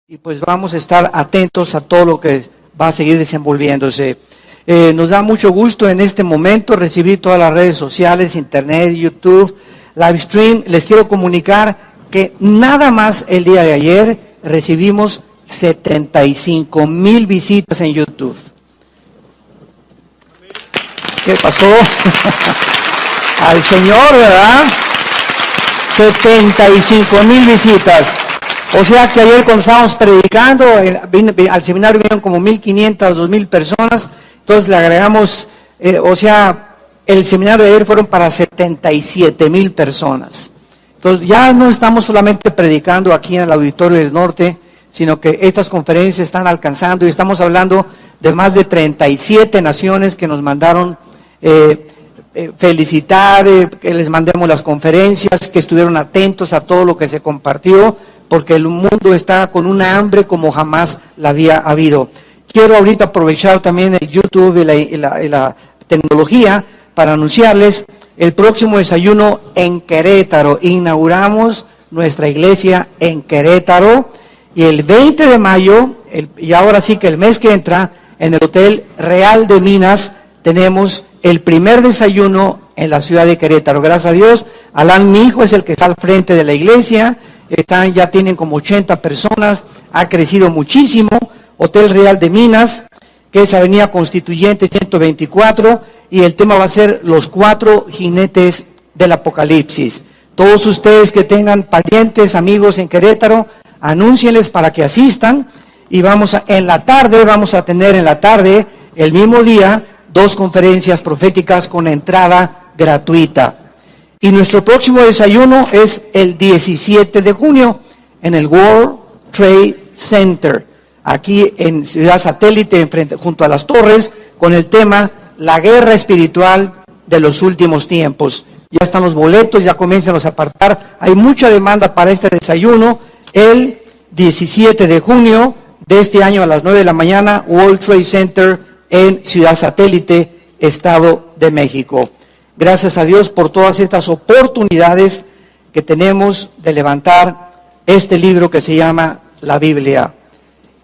y pues vamos a estar atentos a todo lo que va a seguir desenvolviéndose. Nos da mucho gusto en este momento recibir todas las redes sociales, internet, YouTube, live stream. Les quiero comunicar que nada más el día de ayer recibimos 75,000 visitas en YouTube. ¿Qué pasó? Al Señor, ¿verdad? 75,000 visitas. O sea que ayer cuando estábamos predicando, al seminario vinieron como 1,500, 2,000 personas. Entonces le agregamos, el seminario de ayer fueron para 77,000 personas. Entonces ya no estamos solamente predicando aquí en el Auditorio del Norte, sino que estas conferencias están alcanzando y estamos hablando de más de 37 naciones que nos mandaron felicitar, que les mandemos las conferencias, que estuvieron atentos a todo lo que se compartió, porque el mundo está con una hambre como jamás la había habido. Quiero ahorita aprovechar también el YouTube y la tecnología para anunciarles el próximo desayuno en Querétaro. Inauguramos nuestra iglesia en Querétaro y el 20 de mayo, y ahora sí que el mes que entra, en el Hotel Real de Minas, tenemos el primer desayuno en la ciudad de Querétaro. Gracias a Dios, Alan, mi hijo, es el que está al frente de la iglesia. Ya tienen como 80 personas, ha crecido muchísimo. Hotel Real de Minas, que es Avenida Constituyente 124, y el tema va a ser los 4 jinetes del Apocalipsis. Todos ustedes que tengan parientes, amigos en Querétaro, anúncienles para que asistan, y en la tarde, el mismo día, 2 conferencias proféticas con entrada gratuita. Y nuestro próximo desayuno es el 17 de junio en el World Trade Center, aquí en Ciudad Satélite, junto a las torres, con el tema La guerra espiritual de los últimos tiempos. Ya están los boletos, ya comienzan a apartar. Hay mucha demanda para este desayuno. El 17 de junio de este año a las 9 de la mañana, World Trade Center en Ciudad Satélite, Estado de México. Gracias a Dios por todas estas oportunidades que tenemos de levantar este libro que se llama la Biblia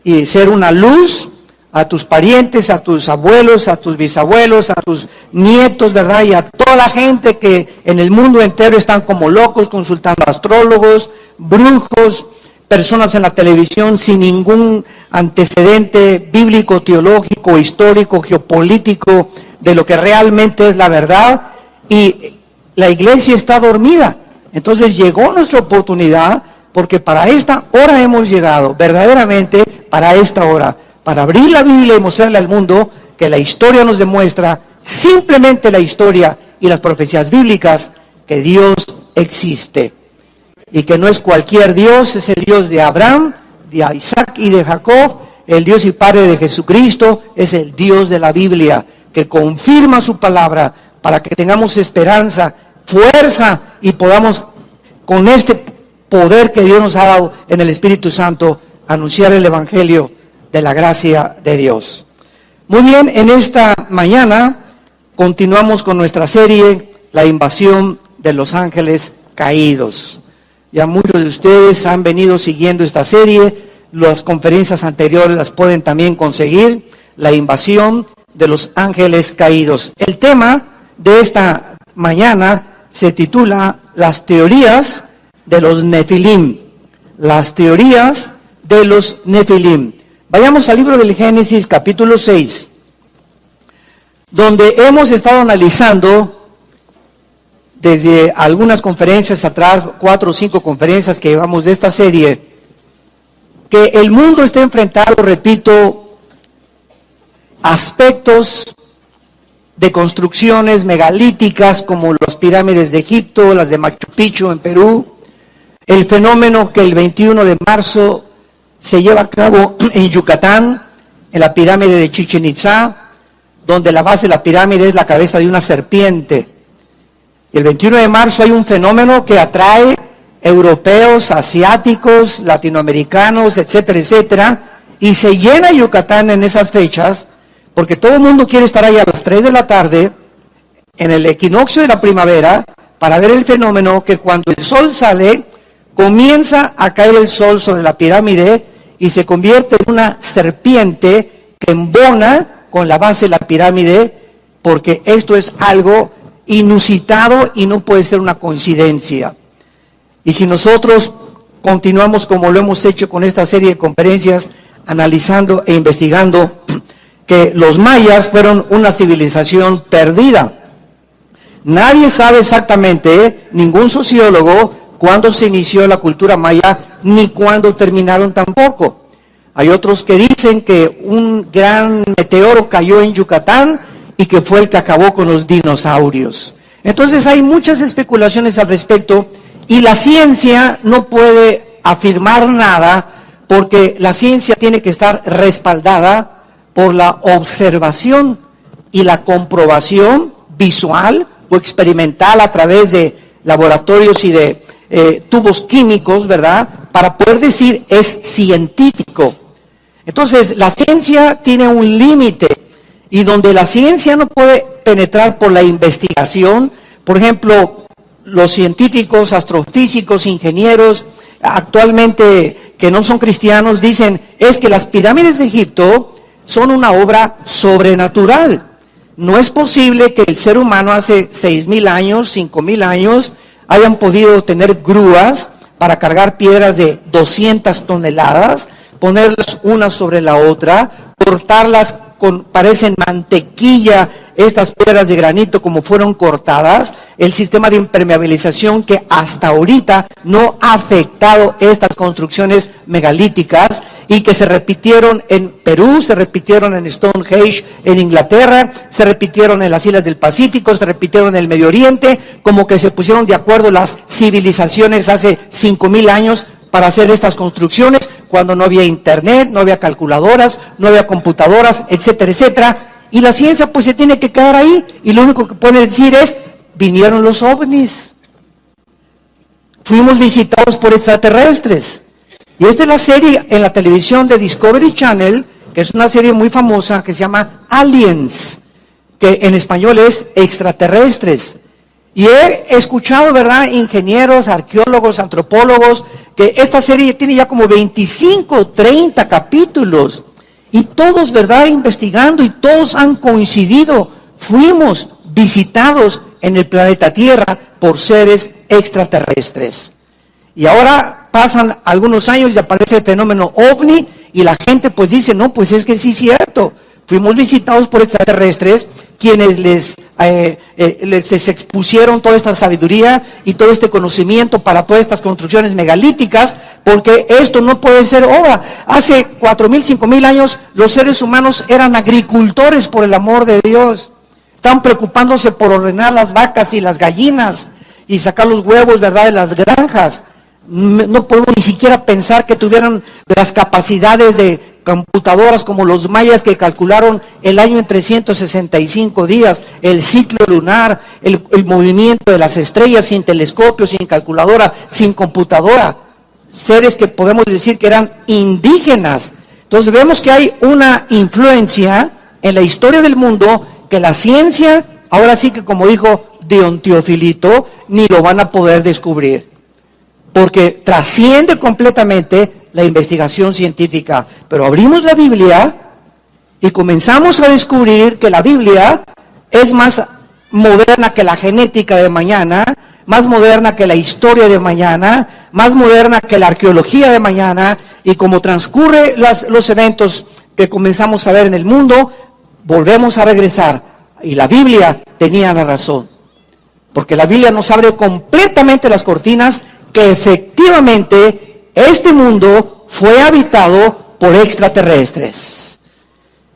y ser una luz a tus parientes, a tus abuelos, a tus bisabuelos, a tus nietos, ¿verdad? Y a toda la gente que en el mundo entero están como locos consultando astrólogos, brujos, personas en la televisión sin ningún antecedente bíblico, teológico, histórico, geopolítico de lo que realmente es la verdad. Y la iglesia está dormida. Entonces llegó nuestra oportunidad, porque para esta hora hemos llegado, verdaderamente para esta hora, para abrir la Biblia y mostrarle al mundo que la historia nos demuestra, simplemente la historia y las profecías bíblicas, que Dios existe. Y que no es cualquier Dios, es el Dios de Abraham, de Isaac y de Jacob, el Dios y Padre de Jesucristo, es el Dios de la Biblia, que confirma su palabra, para que tengamos esperanza, fuerza y podamos, con este poder que Dios nos ha dado en el Espíritu Santo, anunciar el Evangelio de la gracia de Dios. Muy bien, en esta mañana continuamos con nuestra serie, La invasión de los ángeles caídos. Ya muchos de ustedes han venido siguiendo esta serie, las conferencias anteriores las pueden también conseguir, La invasión de los ángeles caídos. El tema de esta mañana se titula Las teorías de los Nefilim. Las teorías de los Nefilim. Vayamos al libro del Génesis, capítulo 6, donde hemos estado analizando desde algunas conferencias atrás, 4 o 5 conferencias que llevamos de esta serie, que el mundo está enfrentando, repito, aspectos de construcciones megalíticas como las pirámides de Egipto, las de Machu Picchu en Perú, el fenómeno que el 21 de marzo se lleva a cabo en Yucatán, en la pirámide de Chichén Itzá, donde la base de la pirámide es la cabeza de una serpiente. El 21 de marzo hay un fenómeno que atrae europeos, asiáticos, latinoamericanos, etcétera, etcétera, y se llena Yucatán en esas fechas, porque todo el mundo quiere estar ahí a las 3 de la tarde, en el equinoccio de la primavera, para ver el fenómeno que cuando el sol sale, comienza a caer el sol sobre la pirámide y se convierte en una serpiente que embona con la base de la pirámide, porque esto es algo inusitado y no puede ser una coincidencia. Y si nosotros continuamos como lo hemos hecho con esta serie de conferencias, analizando e investigando que los mayas fueron una civilización perdida. Nadie sabe exactamente, ningún sociólogo, cuándo se inició la cultura maya, ni cuándo terminaron tampoco. Hay otros que dicen que un gran meteoro cayó en Yucatán y que fue el que acabó con los dinosaurios. Entonces hay muchas especulaciones al respecto y la ciencia no puede afirmar nada porque la ciencia tiene que estar respaldada por la observación y la comprobación visual o experimental a través de laboratorios y de tubos químicos, ¿verdad? Para poder decir es científico. Entonces la ciencia tiene un límite y donde la ciencia no puede penetrar por la investigación, por ejemplo, los científicos, astrofísicos, ingenieros, actualmente que no son cristianos, dicen, es que las pirámides de Egipto son una obra sobrenatural. No es posible que el ser humano hace 6,000 años, 5,000 años, hayan podido tener grúas para cargar piedras de 200 toneladas, ponerlas una sobre la otra, cortarlas parecen mantequilla, estas piedras de granito como fueron cortadas, el sistema de impermeabilización que hasta ahorita no ha afectado estas construcciones megalíticas y que se repitieron en Perú, se repitieron en Stonehenge en Inglaterra, se repitieron en las islas del Pacífico, se repitieron en el Medio Oriente, como que se pusieron de acuerdo las civilizaciones hace 5,000 años para hacer estas construcciones, cuando no había internet, no había calculadoras, no había computadoras, etcétera, etcétera. Y la ciencia pues se tiene que quedar ahí, y lo único que puede decir es, vinieron los ovnis. Fuimos visitados por extraterrestres. Y esta es la serie en la televisión de Discovery Channel, que es una serie muy famosa que se llama Aliens, que en español es extraterrestres. Y he escuchado, ¿verdad?, ingenieros, arqueólogos, antropólogos, que esta serie tiene ya como 25, 30 capítulos. Y todos, ¿verdad?, investigando, y todos han coincidido. Fuimos visitados en el planeta Tierra por seres extraterrestres. Y ahora pasan algunos años y aparece el fenómeno OVNI, y la gente pues dice, no, pues es que sí es cierto. Fuimos visitados por extraterrestres, quienes les expusieron toda esta sabiduría y todo este conocimiento para todas estas construcciones megalíticas, porque esto no puede ser obra. Hace 4,000, 5,000 años los seres humanos eran agricultores, por el amor de Dios. Estaban preocupándose por ordenar las vacas y las gallinas y sacar los huevos, ¿verdad?, de las granjas. No podemos ni siquiera pensar que tuvieran las capacidades de computadoras como los mayas, que calcularon el año en 365 días, el ciclo lunar, el movimiento de las estrellas sin telescopio, sin calculadora, sin computadora. Seres que podemos decir que eran indígenas. Entonces vemos que hay una influencia en la historia del mundo que la ciencia, ahora sí que como dijo Dion Teofilito, ni lo van a poder descubrir, porque trasciende completamente la investigación científica. Pero abrimos la Biblia y comenzamos a descubrir que la Biblia es más moderna que la genética de mañana, más moderna que la historia de mañana, más moderna que la arqueología de mañana, y como transcurre los eventos que comenzamos a ver en el mundo, volvemos a regresar. Y la Biblia tenía la razón, porque la Biblia nos abre completamente las cortinas que efectivamente este mundo fue habitado por extraterrestres.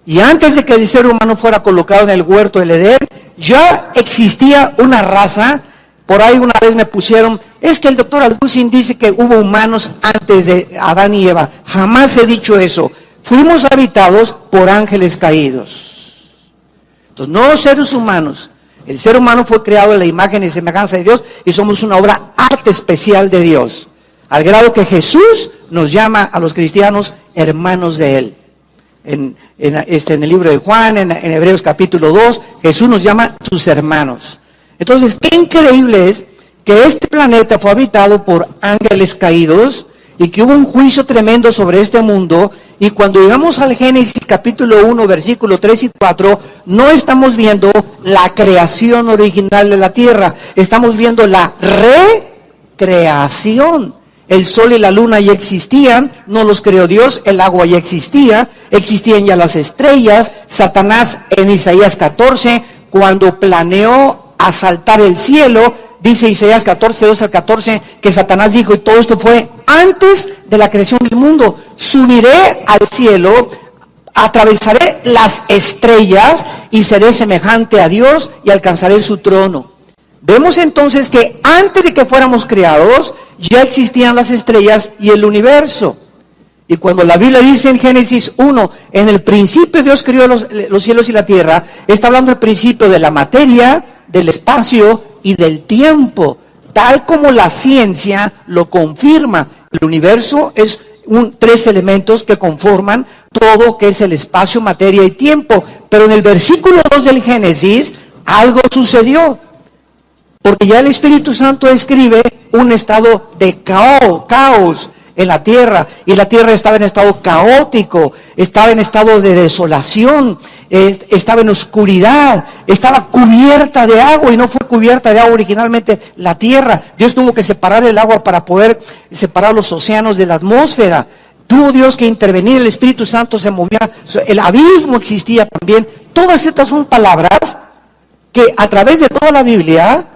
Y antes de que el ser humano fuera colocado en el huerto del Edén, ya existía una raza. Por ahí una vez me pusieron, es que el doctor Alducin dice que hubo humanos antes de Adán y Eva. Jamás he dicho eso. Fuimos habitados por ángeles caídos. Entonces, no los seres humanos. El ser humano fue creado en la imagen y semejanza de Dios, y somos una obra arte especial de Dios, al grado que Jesús nos llama a los cristianos hermanos de Él. En el libro de Juan, en Hebreos capítulo 2, Jesús nos llama sus hermanos. Entonces, qué increíble es que este planeta fue habitado por ángeles caídos, y que hubo un juicio tremendo sobre este mundo. Y cuando llegamos al Génesis capítulo 1, versículo 3 y 4, no estamos viendo la creación original de la tierra, estamos viendo la recreación. El sol y la luna ya existían, no los creó Dios, el agua ya existía, existían ya las estrellas. Satanás en Isaías 14, cuando planeó asaltar el cielo, dice Isaías 14, 2 al 14, que Satanás dijo, y todo esto fue antes de la creación del mundo: subiré al cielo, atravesaré las estrellas y seré semejante a Dios y alcanzaré su trono. Vemos entonces que antes de que fuéramos creados, ya existían las estrellas y el universo. Y cuando la Biblia dice en Génesis 1, en el principio Dios creó los cielos y la tierra, está hablando del principio de la materia, del espacio y del tiempo, tal como la ciencia lo confirma. El universo es tres elementos que conforman todo, que es el espacio, materia y tiempo. Pero en el versículo 2 del Génesis, algo sucedió. Porque ya el Espíritu Santo escribe un estado de caos en la tierra, y la tierra estaba en estado caótico, estaba en estado de desolación, estaba en oscuridad, estaba cubierta de agua, y no fue cubierta de agua originalmente la tierra. Dios tuvo que separar el agua para poder separar los océanos de la atmósfera. Tuvo Dios que intervenir, el Espíritu Santo se movía, el abismo existía también. Todas estas son palabras que a través de toda la Biblia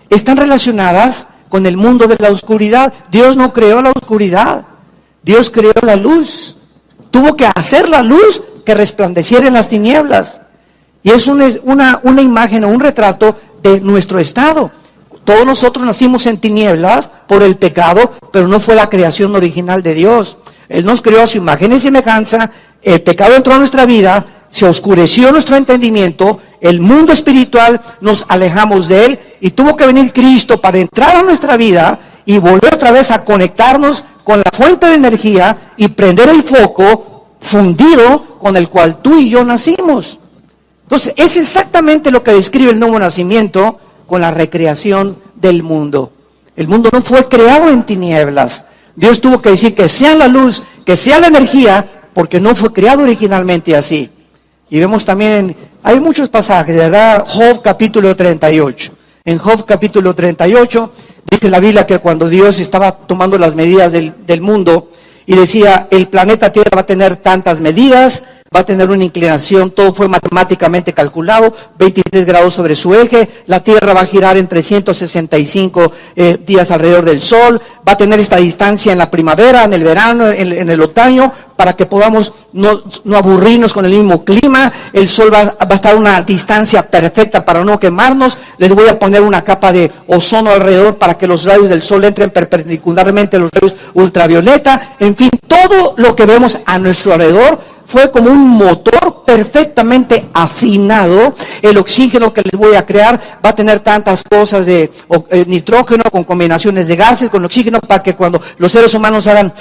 están relacionadas con el mundo de la oscuridad. Dios no creó la oscuridad, Dios creó la luz. Tuvo que hacer la luz que resplandeciera en las tinieblas. Y es una imagen o un retrato de nuestro estado. Todos nosotros nacimos en tinieblas por el pecado, pero no fue la creación original de Dios. Él nos creó a su imagen y semejanza. El pecado entró a nuestra vida, se oscureció nuestro entendimiento, el mundo espiritual, nos alejamos de él, y tuvo que venir Cristo para entrar a nuestra vida y volver otra vez a conectarnos con la fuente de energía y prender el foco fundido con el cual tú y yo nacimos. Entonces, es exactamente lo que describe el nuevo nacimiento con la recreación del mundo. El mundo no fue creado en tinieblas. Dios tuvo que decir que sea la luz, que sea la energía, porque no fue creado originalmente así. Y vemos también, hay muchos pasajes, ¿verdad? Job capítulo 38. En Job capítulo 38 dice la Biblia que cuando Dios estaba tomando las medidas del mundo y decía, el planeta Tierra va a tener tantas medidas, va a tener una inclinación, todo fue matemáticamente calculado, 23 grados sobre su eje, la Tierra va a girar en 365 días alrededor del Sol, va a tener esta distancia en la primavera, en el verano, en el otoño, para que podamos no aburrirnos con el mismo clima. El Sol va a estar a una distancia perfecta para no quemarnos. Les voy a poner una capa de ozono alrededor para que los rayos del Sol entren perpendicularmente a los rayos ultravioleta. En fin, todo lo que vemos a nuestro alrededor fue como un motor perfectamente afinado. El oxígeno que les voy a crear va a tener tantas cosas de nitrógeno con combinaciones de gases, con oxígeno, para que cuando los seres humanos hagan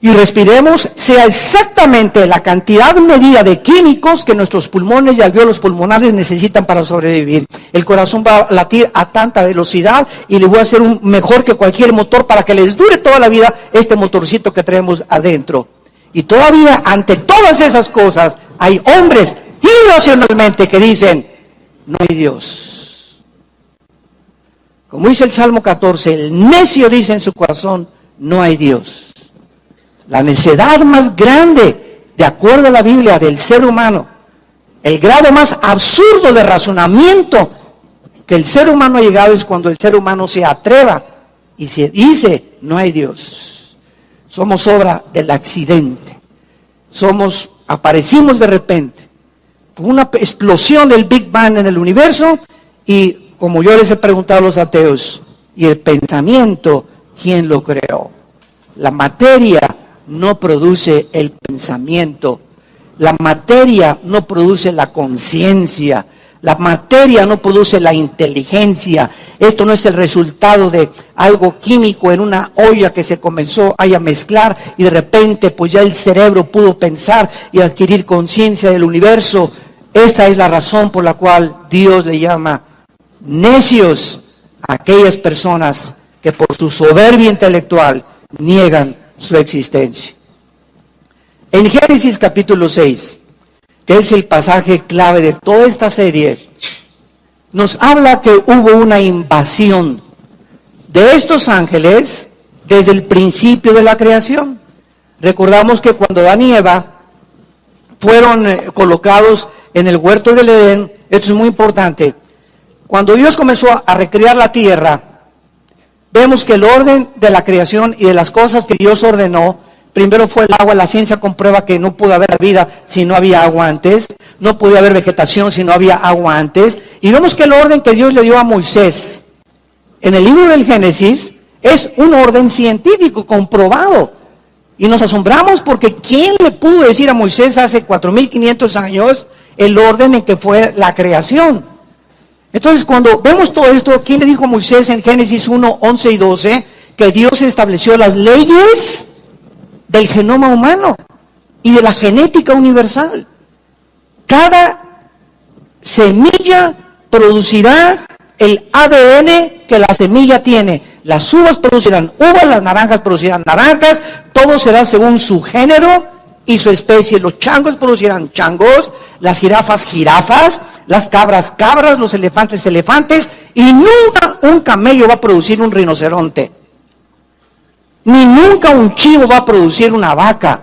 y respiremos, sea exactamente la cantidad medida de químicos que nuestros pulmones y alvéolos pulmonares necesitan para sobrevivir. El corazón va a latir a tanta velocidad y le voy a hacer un mejor que cualquier motor para que les dure toda la vida este motorcito que traemos adentro. Y todavía ante todas esas cosas hay hombres irracionalmente que dicen, no hay Dios. Como dice el Salmo 14, el necio dice en su corazón, no hay Dios. La necedad más grande, de acuerdo a la Biblia, del ser humano, el grado más absurdo de razonamiento que el ser humano ha llegado es cuando el ser humano se atreva y se dice, no hay Dios. Somos obra del accidente. Aparecimos de repente. Fue una explosión del Big Bang en el universo, y como yo les he preguntado a los ateos, ¿y el pensamiento quién lo creó? La materia no produce el pensamiento, la materia no produce la conciencia, la materia no produce la inteligencia. Esto no es el resultado de algo químico en una olla que se comenzó a mezclar y de repente pues ya el cerebro pudo pensar y adquirir conciencia del universo. Esta es la razón por la cual Dios le llama necios a aquellas personas que por su soberbia intelectual niegan su existencia. En Génesis capítulo 6, que es el pasaje clave de toda esta serie, nos habla que hubo una invasión de estos ángeles desde el principio de la creación. Recordamos que cuando Adán y Eva fueron colocados en el huerto del Edén, esto es muy importante, cuando Dios comenzó a recrear la tierra, vemos que el orden de la creación y de las cosas que Dios ordenó, primero fue el agua. La ciencia comprueba que no pudo haber vida si no había agua antes, no podía haber vegetación si no había agua antes, y vemos que el orden que Dios le dio a Moisés en el libro del Génesis es un orden científico comprobado, y nos asombramos porque ¿quién le pudo decir a Moisés hace 4.500 años el orden en que fue la creación? Entonces, cuando vemos todo esto, ¿quién le dijo a Moisés en Génesis 1, 11 y 12 que Dios estableció las leyes del genoma humano y de la genética universal? Cada semilla producirá el ADN que la semilla tiene. Las uvas producirán uvas, las naranjas producirán naranjas, todo será según su género y su especie. Los changos producirán changos, las jirafas jirafas, las cabras cabras, los elefantes elefantes, y nunca un camello va a producir un rinoceronte, ni nunca un chivo va a producir una vaca.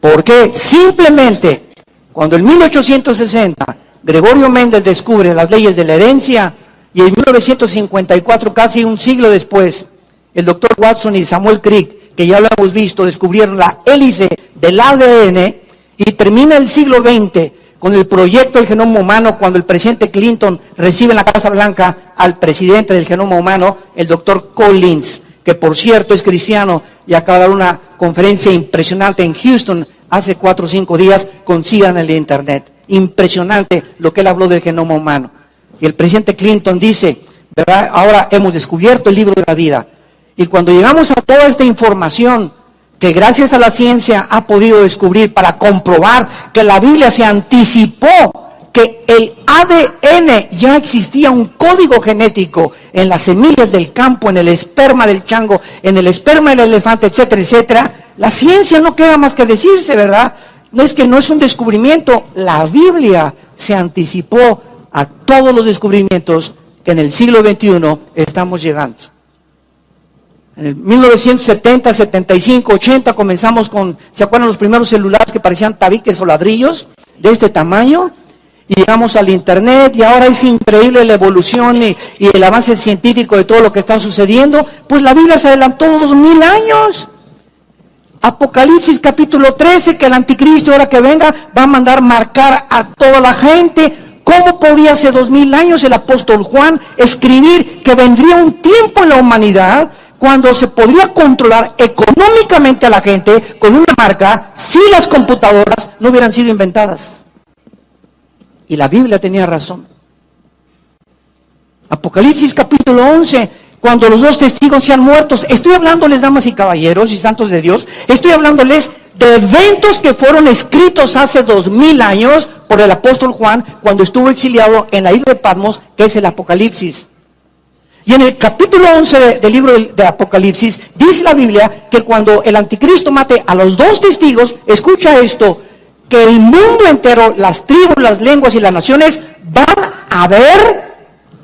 ¿Por qué? Simplemente cuando en 1860 Gregorio Mendel descubre las leyes de la herencia, y en 1954, casi un siglo después, el doctor Watson y Samuel Crick, que ya lo hemos visto, descubrieron la hélice del ADN, y termina el siglo XX con el proyecto del genoma humano, cuando el presidente Clinton recibe en la Casa Blanca al presidente del genoma humano, el doctor Collins, que por cierto es cristiano y acaba de dar una conferencia impresionante en Houston hace 4 o 5 días. Consigan en el internet. Impresionante lo que él habló del genoma humano. Y el presidente Clinton dice, ¿verdad? Ahora hemos descubierto el libro de la vida. Y cuando llegamos a toda esta información que gracias a la ciencia ha podido descubrir para comprobar que la Biblia se anticipó, que el ADN ya existía, un código genético en las semillas del campo, en el esperma del chango, en el esperma del elefante, etcétera, etcétera. La ciencia no queda más que decirse, ¿verdad? No es que no es un descubrimiento, la Biblia se anticipó a todos los descubrimientos que en el siglo XXI estamos llegando. En el 1970, 75, 80 comenzamos con, ¿se acuerdan los primeros celulares que parecían tabiques o ladrillos de este tamaño? Y llegamos al internet, y ahora es increíble la evolución y el avance científico de todo lo que está sucediendo. Pues la Biblia se adelantó 2000 años. Apocalipsis capítulo 13, que el anticristo ahora que venga va a mandar marcar a toda la gente. ¿Cómo podía hace 2000 años el apóstol Juan escribir que vendría un tiempo en la humanidad cuando se podría controlar económicamente a la gente con una marca si las computadoras no hubieran sido inventadas? Y la Biblia tenía razón. Apocalipsis capítulo 11, cuando los 2 testigos sean muertos. Estoy hablándoles, damas y caballeros y santos de Dios, estoy hablándoles de eventos que fueron escritos hace 2000 años por el apóstol Juan cuando estuvo exiliado en la isla de Patmos, que es el Apocalipsis. Y en el capítulo 11 del libro de Apocalipsis, dice la Biblia que cuando el anticristo mate a los 2 testigos, escucha esto, que el mundo entero, las tribus, las lenguas y las naciones van a ver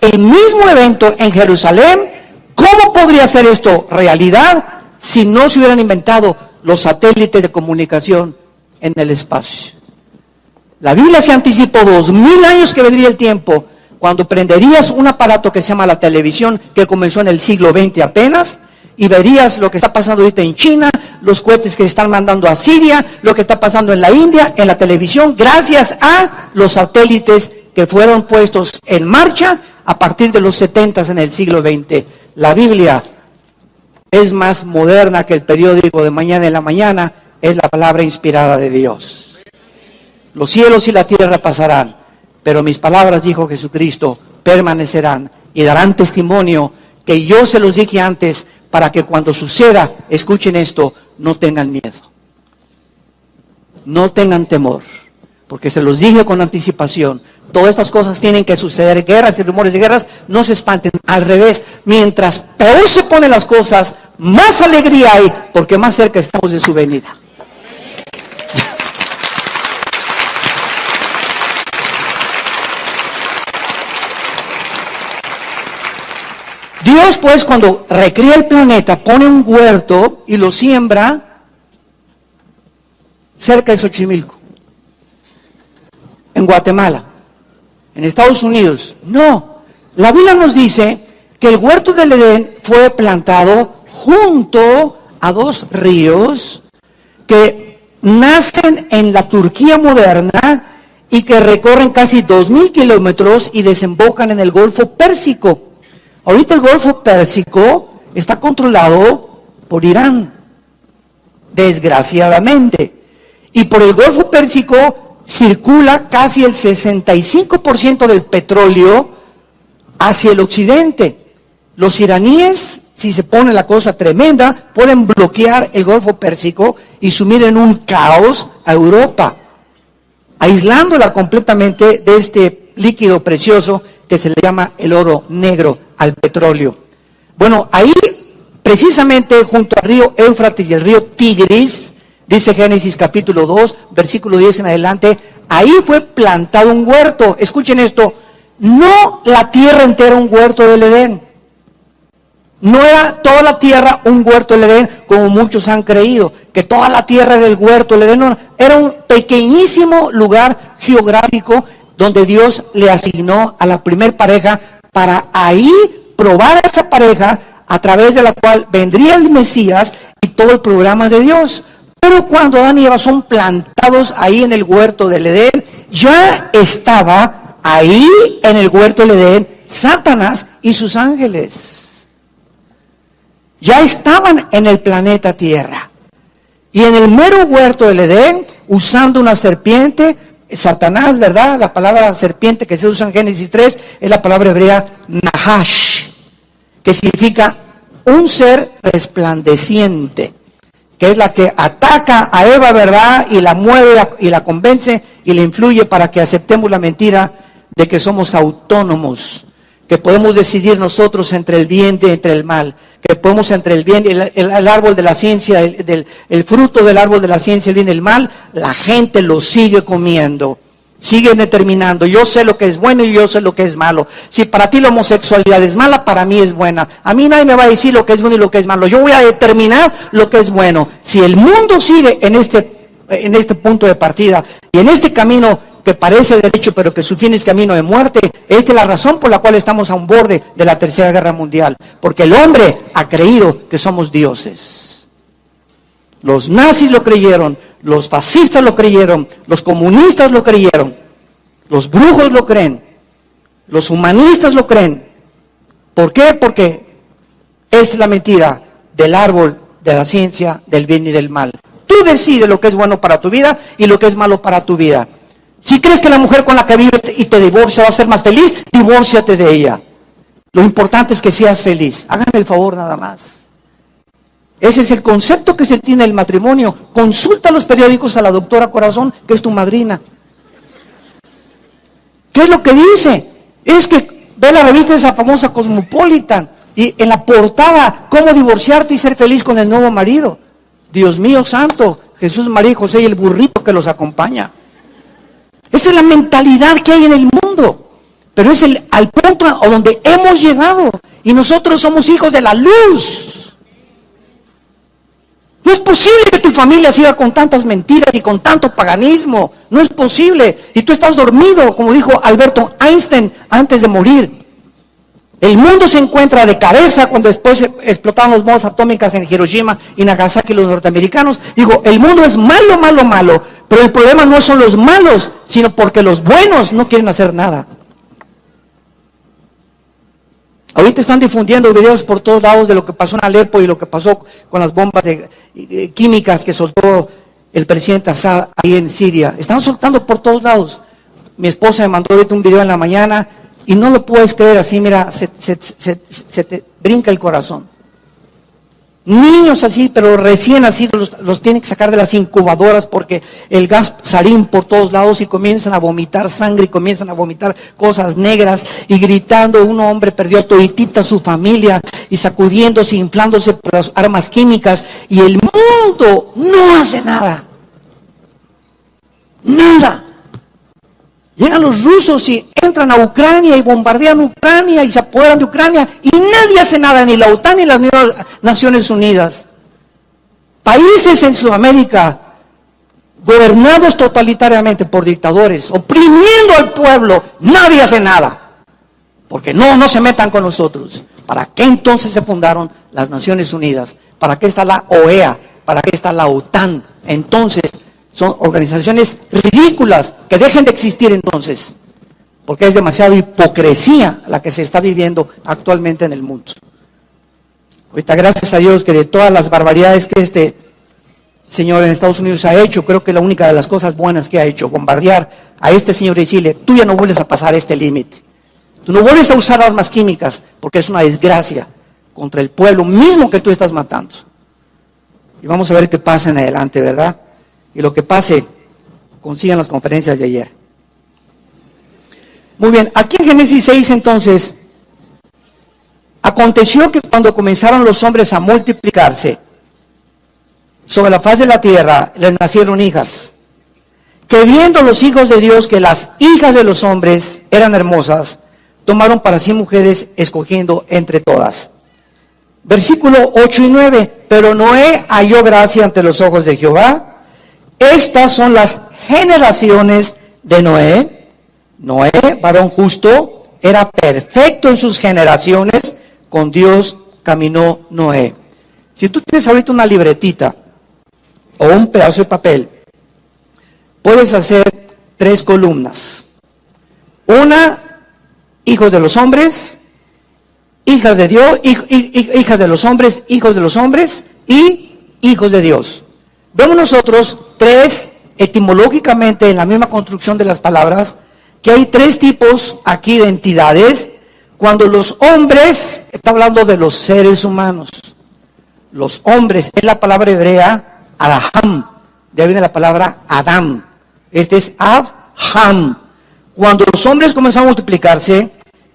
el mismo evento en Jerusalén. ¿Cómo podría ser esto realidad si no se hubieran inventado los satélites de comunicación en el espacio? La Biblia se anticipó 2000 años que vendría el tiempo cuando prenderías un aparato que se llama la televisión, que comenzó en el siglo XX apenas, y verías lo que está pasando ahorita en China, los cohetes que están mandando a Siria, lo que está pasando en la India, en la televisión, gracias a los satélites que fueron puestos en marcha a partir de los 70 en el siglo XX. La Biblia es más moderna que el periódico de mañana en la mañana, es la palabra inspirada de Dios. Los cielos y la tierra pasarán, pero mis palabras, dijo Jesucristo, permanecerán y darán testimonio que yo se los dije antes, para que cuando suceda, escuchen esto, no tengan miedo, no tengan temor, porque se los dije con anticipación. Todas estas cosas tienen que suceder, guerras y rumores de guerras, no se espanten, al revés, mientras peor se ponen las cosas, más alegría hay, porque más cerca estamos de su venida. Dios, pues, cuando recrea el planeta, pone un huerto y lo siembra cerca de Xochimilco, en Guatemala, en Estados Unidos. No, la Biblia nos dice que el huerto del Edén fue plantado junto a dos ríos que nacen en la Turquía moderna y que recorren casi 2,000 kilómetros y desembocan en el Golfo Pérsico. Ahorita el Golfo Pérsico está controlado por Irán, desgraciadamente. Y por el Golfo Pérsico circula casi el 65% del petróleo hacia el occidente. Los iraníes, si se pone la cosa tremenda, pueden bloquear el Golfo Pérsico y sumir en un caos a Europa, aislándola completamente de este líquido precioso que se le llama el oro negro, al petróleo. Bueno, ahí precisamente junto al río Éufrates y el río Tigris, dice Génesis capítulo 2, versículo 10 en adelante, ahí fue plantado un huerto. Escuchen esto, no la tierra entera un huerto del Edén. No era toda la tierra un huerto del Edén, como muchos han creído, que toda la tierra era el huerto del Edén. No, era un pequeñísimo lugar geográfico donde Dios le asignó a la primer pareja para ahí probar a esa pareja a través de la cual vendría el Mesías y todo el programa de Dios. Pero cuando Adán y Eva son plantados ahí en el huerto del Edén, ya estaba ahí en el huerto del Edén Satanás y sus ángeles. Ya estaban en el planeta Tierra. Y en el mero huerto del Edén, usando una serpiente, Satanás, ¿verdad? La palabra serpiente que se usa en Génesis 3 es la palabra hebrea Nahash, que significa un ser resplandeciente, que es la que ataca a Eva, ¿verdad? Y la mueve y la convence y le influye para que aceptemos la mentira de que somos autónomos, que podemos decidir nosotros entre el bien y entre el mal, que podemos entre el bien y el árbol de la ciencia, el fruto del árbol de la ciencia, el bien y el mal, la gente lo sigue comiendo, sigue determinando, yo sé lo que es bueno y yo sé lo que es malo. Si para ti la homosexualidad es mala, para mí es buena. A mí nadie me va a decir lo que es bueno y lo que es malo, yo voy a determinar lo que es bueno. Si el mundo sigue en este punto de partida y en este camino que parece derecho, pero que su fin es camino de muerte, esta es la razón por la cual estamos a un borde de la Tercera Guerra Mundial, porque el hombre ha creído que somos dioses. Los nazis lo creyeron, los fascistas lo creyeron, los comunistas lo creyeron, los brujos lo creen, los humanistas lo creen. ¿Por qué? Porque es la mentira del árbol de la ciencia del bien y del mal. Tú decides lo que es bueno para tu vida y lo que es malo para tu vida. Si crees que la mujer con la que vives y te divorcia va a ser más feliz, divórciate de ella. Lo importante es que seas feliz. Háganme el favor nada más. Ese es el concepto que se tiene del matrimonio. Consulta los periódicos a la doctora Corazón, que es tu madrina. ¿Qué es lo que dice? Es que ve la revista de esa famosa Cosmopolitan y en la portada, cómo divorciarte y ser feliz con el nuevo marido. Dios mío santo, Jesús, María y José y el burrito que los acompaña. Esa es la mentalidad que hay en el mundo, pero es al punto a donde hemos llegado y nosotros somos hijos de la luz. No es posible que tu familia siga con tantas mentiras y con tanto paganismo, no es posible, y tú estás dormido, como dijo Alberto Einstein antes de morir. El mundo se encuentra de cabeza cuando después explotaron las bombas atómicas en Hiroshima y Nagasaki los norteamericanos. Digo, el mundo es malo, malo, malo, pero el problema no son los malos, sino porque los buenos no quieren hacer nada. Ahorita están difundiendo videos por todos lados de lo que pasó en Alepo y lo que pasó con las bombas químicas que soltó el presidente Assad ahí en Siria. Están soltando por todos lados. Mi esposa me mandó ahorita un video en la mañana y no lo puedes creer así, mira, se te brinca el corazón. Niños así, pero recién nacidos, los tienen que sacar de las incubadoras porque el gas sarín por todos lados y comienzan a vomitar sangre y comienzan a vomitar cosas negras y gritando. Un hombre perdió toditita su familia y sacudiéndose, inflándose por las armas químicas, y el mundo no hace nada. Nada. Llegan los rusos y entran a Ucrania y bombardean Ucrania y se apoderan de Ucrania y nadie hace nada, ni la OTAN ni las Naciones Unidas. Países en Sudamérica gobernados totalitariamente por dictadores, oprimiendo al pueblo, nadie hace nada. Porque no se metan con nosotros. ¿Para qué entonces se fundaron las Naciones Unidas? ¿Para qué está la OEA? ¿Para qué está la OTAN? Entonces, son organizaciones ridículas, que dejen de existir entonces, porque es demasiada hipocresía la que se está viviendo actualmente en el mundo. Ahorita, gracias a Dios, que de todas las barbaridades que este señor en Estados Unidos ha hecho, creo que la única de las cosas buenas que ha hecho, bombardear a este señor y decirle: tú ya no vuelves a pasar este límite, tú no vuelves a usar armas químicas, porque es una desgracia contra el pueblo mismo que tú estás matando. Y vamos a ver qué pasa en adelante, ¿verdad? Y lo que pase, consigan las conferencias de ayer. Muy bien, aquí en Génesis 6 entonces, aconteció que cuando comenzaron los hombres a multiplicarse sobre la faz de la tierra, les nacieron hijas, que viendo los hijos de Dios que las hijas de los hombres eran hermosas, tomaron para sí mujeres, escogiendo entre todas. Versículo 8 y 9, pero Noé halló gracia ante los ojos de Jehová. Estas son las generaciones de Noé. Noé, varón justo, era perfecto en sus generaciones. Con Dios caminó Noé. Si tú tienes ahorita una libretita o un pedazo de papel, puedes hacer 3 columnas. Una, hijos de los hombres, hijas de Dios, hijas de los hombres, hijos de los hombres y hijos de Dios. Vemos nosotros 3, etimológicamente en la misma construcción de las palabras, que hay 3 tipos aquí de entidades. Cuando los hombres, está hablando de los seres humanos. Los hombres, es la palabra hebrea Adaham, de ahí viene la palabra Adam. Este es Adham. Cuando los hombres comenzaron a multiplicarse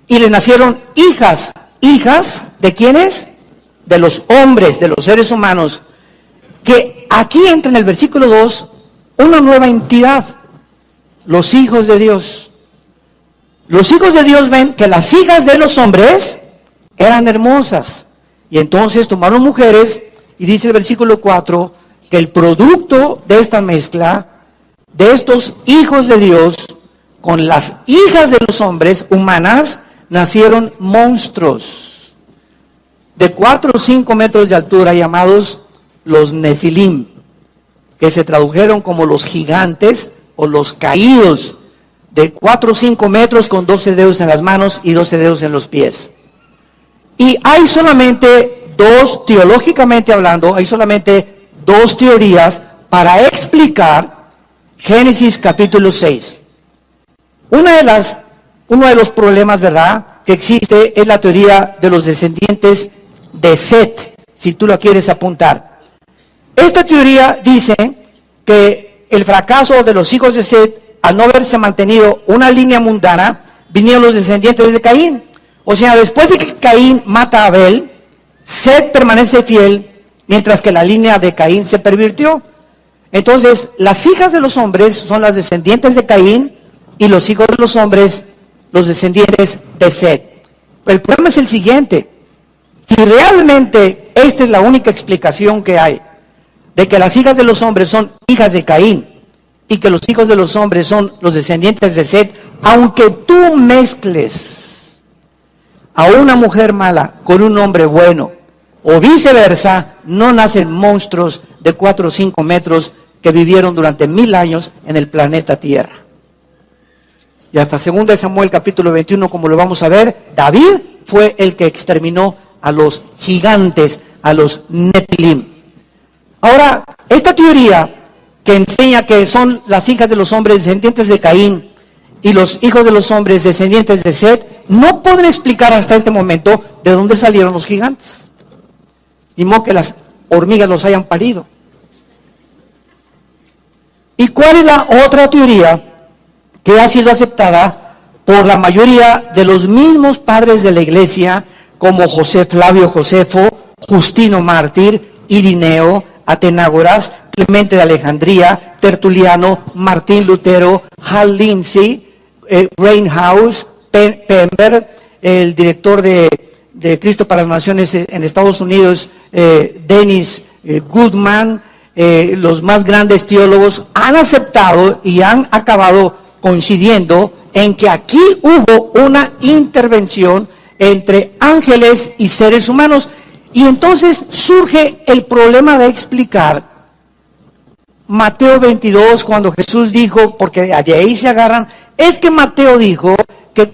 y les nacieron hijas, ¿hijas de quiénes? De los hombres, de los seres humanos. Que aquí entra en el versículo 2 una nueva entidad, los hijos de Dios. Los hijos de Dios ven que las hijas de los hombres eran hermosas, y entonces tomaron mujeres, y dice el versículo 4, que el producto de esta mezcla, de estos hijos de Dios, con las hijas de los hombres humanas, nacieron monstruos, de 4 o 5 metros de altura, llamados los Nefilim, que se tradujeron como los gigantes o los caídos, de 4 o 5 metros con 12 dedos en las manos y 12 dedos en los pies. Y hay solamente 2, teológicamente hablando, hay solamente 2 teorías para explicar Génesis capítulo 6. Uno de los problemas, ¿verdad?, que existe es la teoría de los descendientes de Set, si tú la quieres apuntar. Esta teoría dice que el fracaso de los hijos de Set, al no haberse mantenido una línea mundana, vinieron los descendientes de Caín. O sea, después de que Caín mata a Abel, Set permanece fiel, mientras que la línea de Caín se pervirtió. Entonces, las hijas de los hombres son las descendientes de Caín, y los hijos de los hombres, los descendientes de Set. El problema es el siguiente: si realmente esta es la única explicación que hay, de que las hijas de los hombres son hijas de Caín, y que los hijos de los hombres son los descendientes de Set, aunque tú mezcles a una mujer mala con un hombre bueno, o viceversa, no nacen monstruos de 4 o 5 metros que vivieron durante 1000 años en el planeta Tierra. Y hasta 2 Samuel capítulo 21, como lo vamos a ver, David fue el que exterminó a los gigantes, a los Nefilim. Ahora, esta teoría que enseña que son las hijas de los hombres descendientes de Caín y los hijos de los hombres descendientes de Set, no pueden explicar hasta este momento de dónde salieron los gigantes. Ni modo que las hormigas los hayan parido. ¿Y cuál es la otra teoría que ha sido aceptada por la mayoría de los mismos padres de la iglesia, como José Flavio Josefo, Justino Mártir, Irineo, Atenágoras, Clemente de Alejandría, Tertuliano, Martín Lutero, Hal Lindsey, Reinhouse, Pember, el director de Cristo para las Naciones en Estados Unidos, Dennis Goodman, los más grandes teólogos han aceptado y han acabado coincidiendo en que aquí hubo una intervención entre ángeles y seres humanos. Y entonces surge el problema de explicar Mateo 22, cuando Jesús dijo, porque de ahí se agarran, es que Mateo dijo que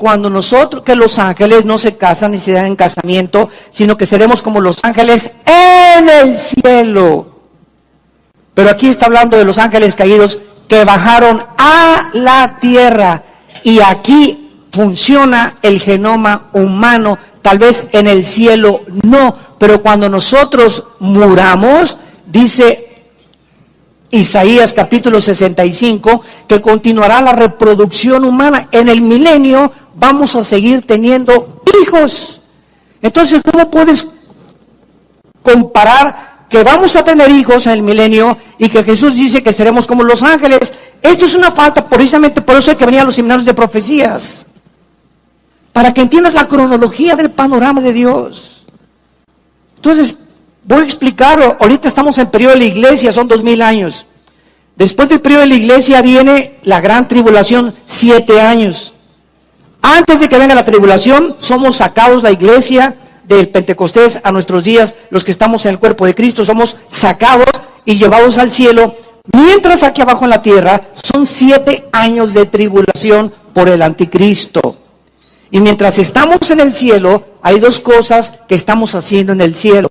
que los ángeles no se casan ni se dan en casamiento, sino que seremos como los ángeles en el cielo. Pero aquí está hablando de los ángeles caídos que bajaron a la tierra, y aquí funciona el genoma humano. Tal vez en el cielo no, pero cuando nosotros muramos, dice Isaías capítulo 65, que continuará la reproducción humana. En el milenio vamos a seguir teniendo hijos. Entonces, ¿cómo puedes comparar que vamos a tener hijos en el milenio y que Jesús dice que seremos como los ángeles? Esto es una falta, precisamente por eso hay que venir a los seminarios de profecías, para que entiendas la cronología del panorama de Dios. Entonces, voy a explicarlo. Ahorita estamos en el periodo de la iglesia, son 2000 años. Después del periodo de la iglesia viene la gran tribulación, 7 años. Antes de que venga la tribulación, somos sacados la iglesia del Pentecostés a nuestros días. Los que estamos en el cuerpo de Cristo somos sacados y llevados al cielo. Mientras aquí abajo en la tierra son 7 años de tribulación por el anticristo. Y mientras estamos en el cielo, hay 2 cosas que estamos haciendo en el cielo.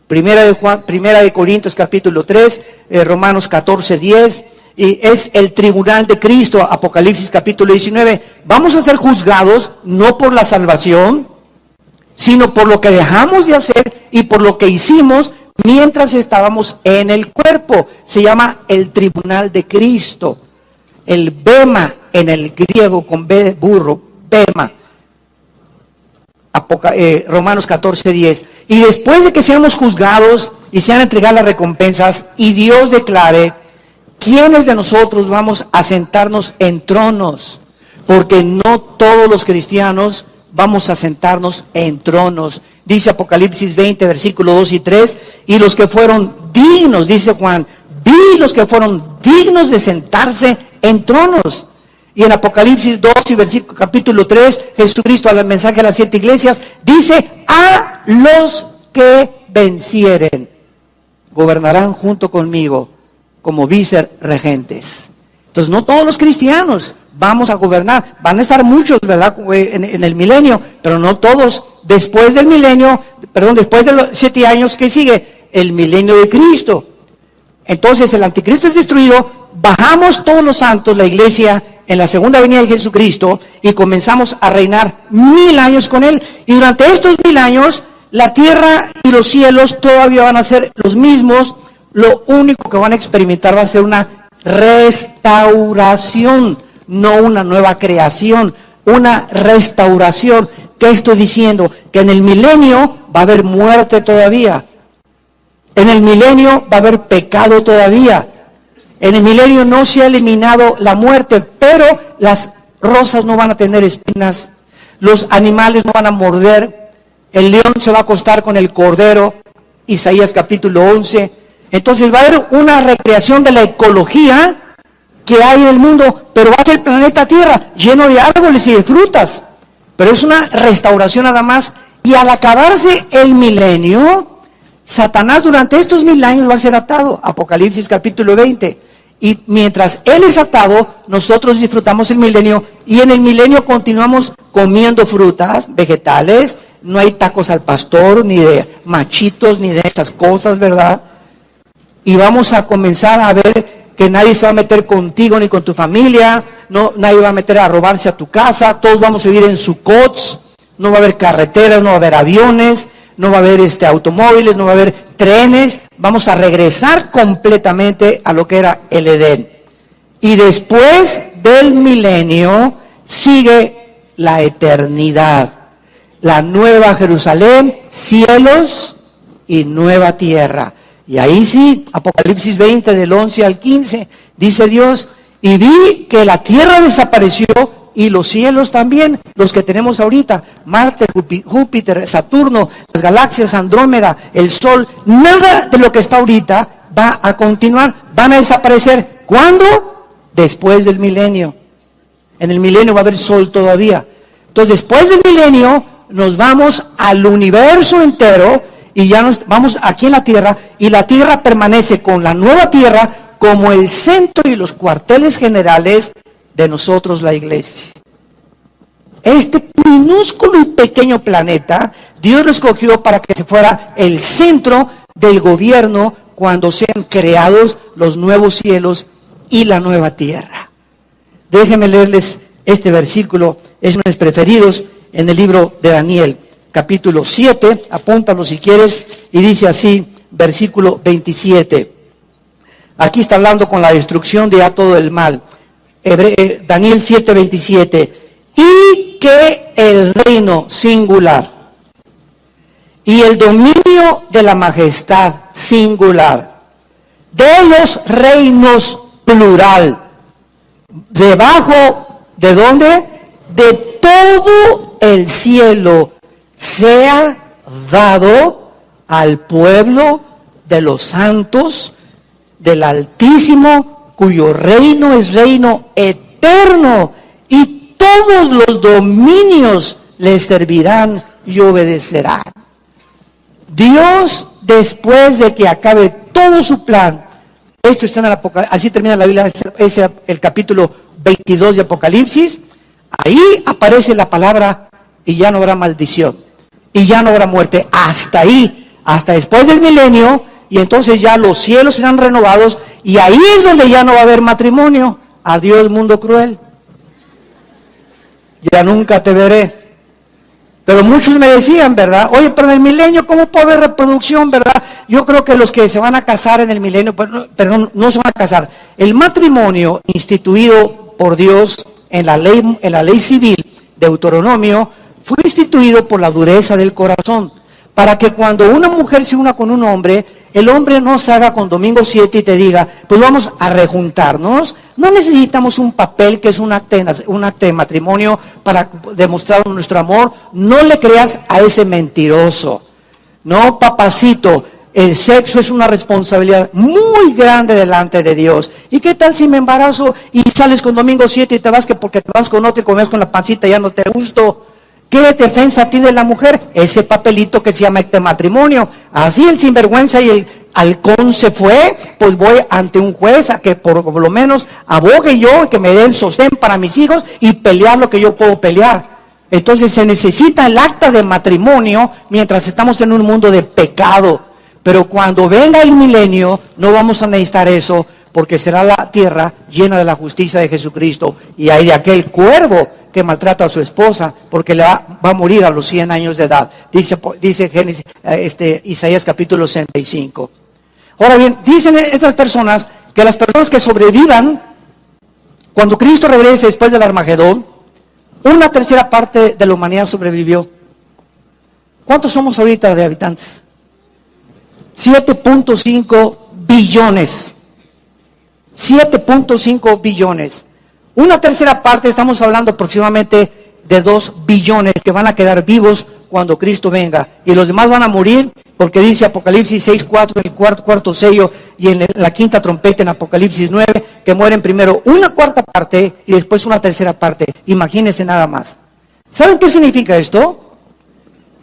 Primera de Corintios capítulo 3, Romanos 14, 10, y es el tribunal de Cristo, Apocalipsis capítulo 19. Vamos a ser juzgados no por la salvación, sino por lo que dejamos de hacer y por lo que hicimos mientras estábamos en el cuerpo. Se llama el tribunal de Cristo. El bema en el griego con B de burro, bema. Romanos 14, 10. Y después de que seamos juzgados y sean entregadas las recompensas y Dios declare quiénes de nosotros vamos a sentarnos en tronos, porque no todos los cristianos vamos a sentarnos en tronos. Dice Apocalipsis 20, versículos 2 y 3, y los que fueron dignos, dice Juan, vi los que fueron dignos de sentarse en tronos. Y en Apocalipsis 2 y versículo capítulo 3, Jesucristo al mensaje de las 7 iglesias dice: a los que vencieren gobernarán junto conmigo como vicerregentes. Entonces no todos los cristianos vamos a gobernar, van a estar muchos, ¿verdad?, en el milenio, pero no todos. Después del milenio, después de los 7 años que sigue, el milenio de Cristo. Entonces el anticristo es destruido, bajamos todos los santos, la iglesia, en la segunda venida de Jesucristo, y comenzamos a reinar 1000 años con Él. Y durante estos 1000 años, la tierra y los cielos todavía van a ser los mismos. Lo único que van a experimentar va a ser una restauración, no una nueva creación, una restauración. ¿Qué estoy diciendo? Que en el milenio va a haber muerte todavía. En el milenio va a haber pecado todavía. En el milenio no se ha eliminado la muerte, pero las rosas no van a tener espinas, los animales no van a morder, el león se va a acostar con el cordero, Isaías capítulo 11. Entonces va a haber una recreación de la ecología que hay en el mundo, pero va a ser el planeta Tierra lleno de árboles y de frutas. Pero es una restauración nada más. Y al acabarse el milenio, Satanás durante estos 1000 años va a ser atado. Apocalipsis capítulo 20. Y mientras Él es atado, nosotros disfrutamos el milenio. Y en el milenio continuamos comiendo frutas, vegetales. No hay tacos al pastor, ni de machitos, ni de estas cosas, ¿verdad? Y vamos a comenzar a ver que nadie se va a meter contigo ni con tu familia. No, nadie va a meter a robarse a tu casa. Todos vamos a vivir en Sucots. No va a haber carreteras, no va a haber aviones. no va a haber automóviles, no va a haber trenes, vamos a regresar completamente a lo que era el Edén. Y después del milenio sigue la eternidad, la nueva Jerusalén, cielos y nueva tierra. Y ahí sí, Apocalipsis 20 del 11 al 15, dice Dios, y vi que la tierra desapareció y los cielos también, los que tenemos ahorita, Marte, Júpiter, Saturno, las galaxias, Andrómeda, el Sol, nada de lo que está ahorita va a continuar, van a desaparecer. ¿Cuándo? Después del milenio. En el milenio va a haber sol todavía. Entonces, después del milenio, nos vamos al universo entero y ya nos vamos aquí en la tierra, y la tierra permanece con la nueva tierra como el centro y los cuarteles generales de nosotros, la iglesia. Este minúsculo y pequeño planeta, Dios lo escogió para que se fuera el centro del gobierno cuando sean creados los nuevos cielos y la nueva tierra. Déjenme leerles este versículo, es uno de mis preferidos, en el libro de Daniel, capítulo 7, apúntalo si quieres, y dice así, versículo 27. Aquí está hablando con la destrucción de ya todo el mal. Daniel 7, 27. Y que el reino singular y el dominio de la majestad singular de los reinos plural, debajo de ¿dónde? De todo el cielo sea dado al pueblo de los santos del Altísimo, cuyo reino es reino eterno, y todos los dominios le servirán y obedecerán. Dios, después de que acabe todo su plan, esto está en el Apocalipsis, así termina la Biblia, es el capítulo 22 de Apocalipsis, ahí aparece la palabra, y ya no habrá maldición, y ya no habrá muerte, hasta ahí, hasta después del milenio, y entonces ya los cielos serán renovados, y ahí es donde ya no va a haber matrimonio. Adiós, mundo cruel. Ya nunca te veré. Pero muchos me decían, ¿verdad? Oye, pero en el milenio, ¿cómo puede haber reproducción, verdad? Yo creo que los que se van a casar en el milenio, perdón, no se van a casar. El matrimonio instituido por Dios en la ley civil de Deuteronomio fue instituido por la dureza del corazón, para que cuando una mujer se una con un hombre, el hombre no se haga con domingo 7 y te diga, pues vamos a rejuntarnos. No necesitamos un papel que es un acta de matrimonio para demostrar nuestro amor. No le creas a ese mentiroso. No, papacito, el sexo es una responsabilidad muy grande delante de Dios. ¿Y qué tal si me embarazo y sales con domingo 7 y te vas que porque te vas con otro y comes con la pancita ya no te gusto? ¿Qué defensa tiene la mujer? Ese papelito que se llama acta de matrimonio. Así el sinvergüenza y el halcón se fue, pues voy ante un juez a que por lo menos abogue yo, que me dé el sostén para mis hijos y pelear lo que yo puedo pelear. Entonces se necesita el acta de matrimonio mientras estamos en un mundo de pecado. Pero cuando venga el milenio no vamos a necesitar eso, porque será la tierra llena de la justicia de Jesucristo, y hay de aquel cuervo que maltrata a su esposa porque va a morir a los 100 años de edad. Dice Génesis, Isaías capítulo 65. Ahora bien, dicen estas personas que las personas que sobrevivan cuando Cristo regrese después del Armagedón, una tercera parte de la humanidad sobrevivió. ¿Cuántos somos ahorita de habitantes? 7.5 billones. 7.5 billones. Una tercera parte, estamos hablando aproximadamente de 2 billones que van a quedar vivos cuando Cristo venga. Y los demás van a morir, porque dice Apocalipsis 6:4, el cuarto sello, y en la quinta trompeta en Apocalipsis 9, que mueren primero una cuarta parte y después una tercera parte. Imagínense nada más. ¿Saben qué significa esto?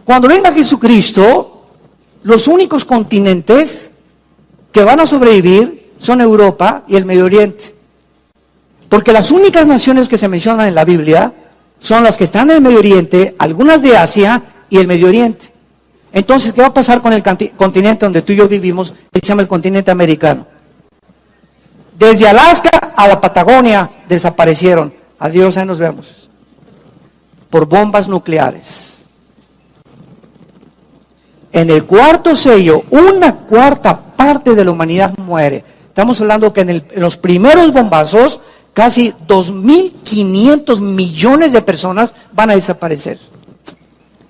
Cuando venga Jesucristo, los únicos continentes que van a sobrevivir son Europa y el Medio Oriente. Porque las únicas naciones que se mencionan en la Biblia son las que están en el Medio Oriente, algunas de Asia y el Medio Oriente. Entonces, ¿qué va a pasar con el continente donde tú y yo vivimos, que se llama el continente americano? Desde Alaska a la Patagonia desaparecieron. Adiós, ahí nos vemos. Por bombas nucleares. en el cuarto sello, una cuarta parte de la humanidad muere. Estamos hablando que en los primeros bombazos, casi 2.500 millones de personas van a desaparecer.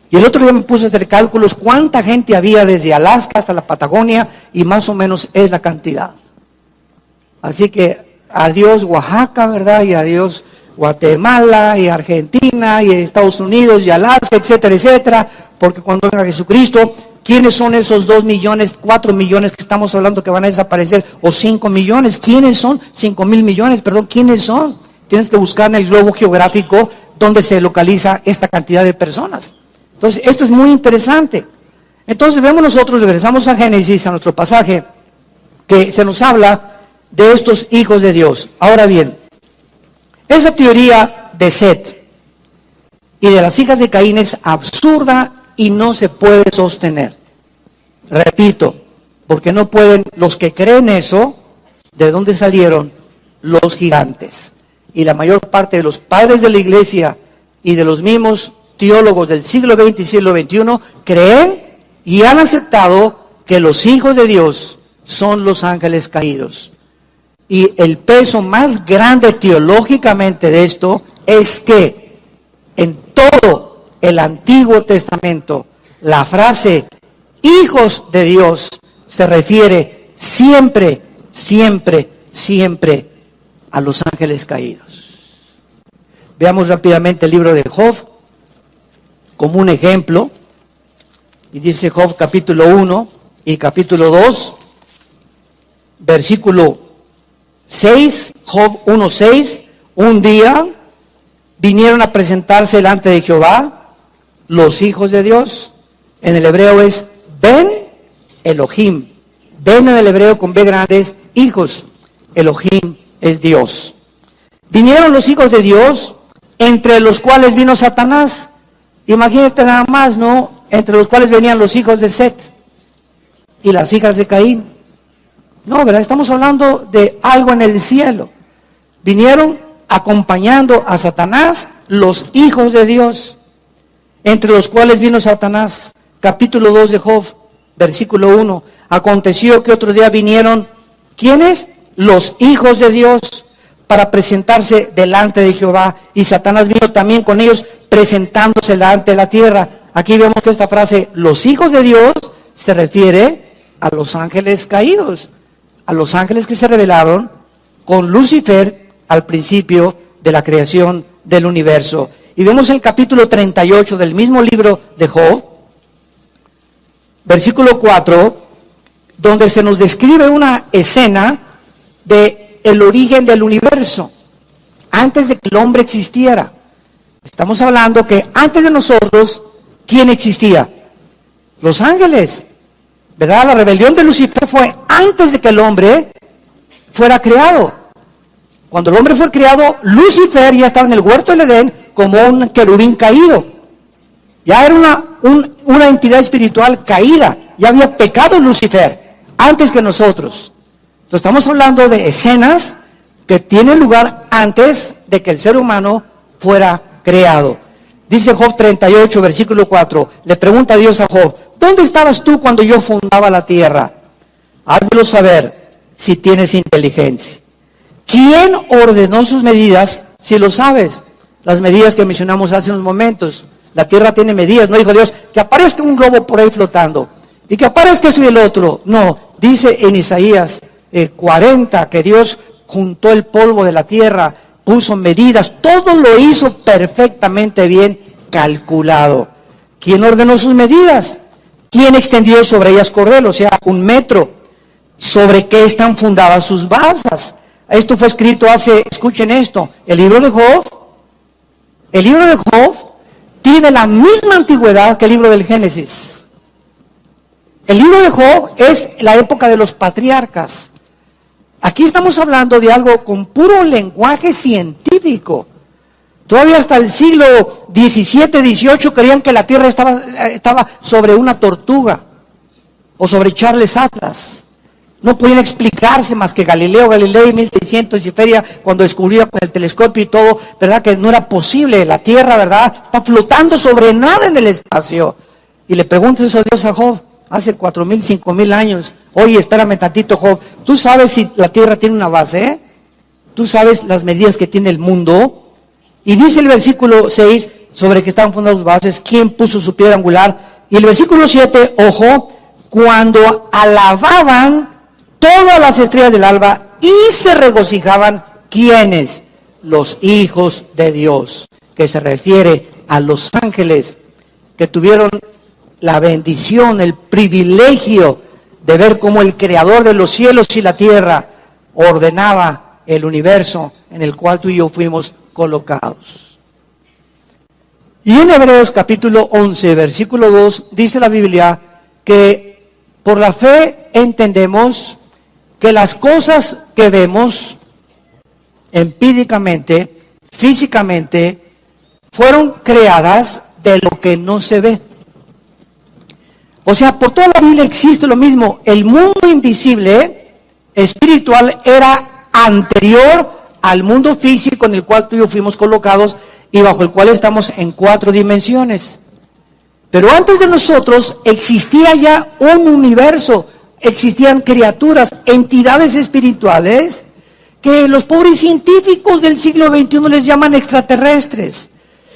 Y el otro día me puse a hacer cálculos cuánta gente había desde Alaska hasta la Patagonia, y más o menos es la cantidad. Así que adiós Oaxaca, ¿verdad? Y adiós Guatemala, y Argentina, y Estados Unidos, y Alaska, etcétera, etcétera. Porque cuando venga Jesucristo, ¿quiénes son esos 2 millones, 4 millones que estamos hablando que van a desaparecer? O 5 millones, ¿quiénes son? 5,000 millones, perdón, ¿quiénes son? Tienes que buscar en el globo geográfico donde se localiza esta cantidad de personas. Entonces, esto es muy interesante. Entonces, vemos nosotros, regresamos a Génesis, a nuestro pasaje, que se nos habla de estos hijos de Dios. Ahora bien, esa teoría de Set y de las hijas de Caín es absurda y no se puede sostener. Repito, porque no pueden, los que creen eso, ¿de dónde salieron? Los gigantes. Y la mayor parte de los padres de la iglesia y de los mismos teólogos del siglo XX y siglo XXI creen y han aceptado que los hijos de Dios son los ángeles caídos. Y el peso más grande teológicamente de esto es que en todo el Antiguo Testamento la frase hijos de Dios se refiere siempre, siempre, siempre a los ángeles caídos. Veamos rápidamente el libro de Job como un ejemplo. Y dice Job capítulo 1 y capítulo 2, versículo 6, Job 1:6, un día vinieron a presentarse delante de Jehová los hijos de Dios. En el hebreo es Ben Elohim. Ben en el hebreo con B grande es hijos. Elohim es Dios. Vinieron los hijos de Dios, entre los cuales vino Satanás. Imagínate nada más, ¿no? Entre los cuales venían los hijos de Set y las hijas de Caín. No, ¿verdad? Estamos hablando de algo en el cielo. Vinieron acompañando a Satanás los hijos de Dios, entre los cuales vino Satanás. Capítulo 2 de Job, versículo 1. Aconteció que otro día vinieron, ¿quiénes? Los hijos de Dios, para presentarse delante de Jehová. Y Satanás vino también con ellos, presentándose delante de la tierra. Aquí vemos que esta frase, los hijos de Dios, se refiere a los ángeles caídos, a los ángeles que se rebelaron con Lucifer al principio de la creación del universo. Y vemos el capítulo 38 del mismo libro de Job, versículo 4, donde se nos describe una escena de el origen del universo, antes de que el hombre existiera. Estamos hablando que antes de nosotros, ¿quién existía? Los ángeles, ¿verdad? La rebelión de Lucifer fue antes de que el hombre fuera creado. Cuando el hombre fue creado, Lucifer ya estaba en el huerto del Edén como un querubín caído. Ya era una entidad espiritual caída. Ya había pecado Lucifer antes que nosotros. Entonces estamos hablando de escenas que tienen lugar antes de que el ser humano fuera creado. Dice Job 38, versículo 4, le pregunta a Dios a Job, ¿dónde estabas tú cuando yo fundaba la tierra? Házmelo saber si tienes inteligencia. ¿Quién ordenó sus medidas? Si lo sabes, las medidas que mencionamos hace unos momentos. La tierra tiene medidas, no dijo Dios, que aparezca un globo por ahí flotando, y que aparezca esto y el otro. No, dice en Isaías 40, que Dios juntó el polvo de la tierra, puso medidas, todo lo hizo perfectamente bien calculado. ¿Quién ordenó sus medidas? ¿Quién extendió sobre ellas cordel? O sea, 1 metro. ¿Sobre qué están fundadas sus basas? Esto fue escrito escuchen esto, el libro de Job tiene la misma antigüedad que el libro del Génesis. El libro de Job es la época de los patriarcas. Aquí estamos hablando de algo con puro lenguaje científico. Todavía hasta el siglo XVII, XVIII creían que la Tierra estaba sobre una tortuga o sobre Charles Atlas. No podían explicarse más que Galilei 1600 y feria, cuando descubrió con el telescopio y todo, ¿verdad? Que no era posible. La Tierra, ¿verdad? Está flotando sobre nada en el espacio. Y le pregunta eso a Dios a Job. hace 4,000, 5,000 años. Oye, espérame tantito, Job. ¿Tú sabes si la tierra tiene una base? ¿Tú sabes las medidas que tiene el mundo? Y dice el versículo 6, sobre que estaban fundadas bases, ¿quién puso su piedra angular? Y el versículo 7, ojo, cuando alababan todas las estrellas del alba y se regocijaban, ¿quiénes? Los hijos de Dios, que se refiere a los ángeles que tuvieron la bendición, el privilegio de ver cómo el creador de los cielos y la tierra ordenaba el universo en el cual tú y yo fuimos colocados. Y en Hebreos capítulo 11, versículo 2, dice la Biblia que por la fe entendemos que las cosas que vemos empíricamente, físicamente, fueron creadas de lo que no se ve. O sea, por toda la Biblia existe lo mismo. El mundo invisible, espiritual, era anterior al mundo físico en el cual tú y yo fuimos colocados y bajo el cual estamos en 4 dimensiones. Pero antes de nosotros existía ya un universo, existían criaturas, entidades espirituales que los pobres científicos del siglo XXI les llaman extraterrestres.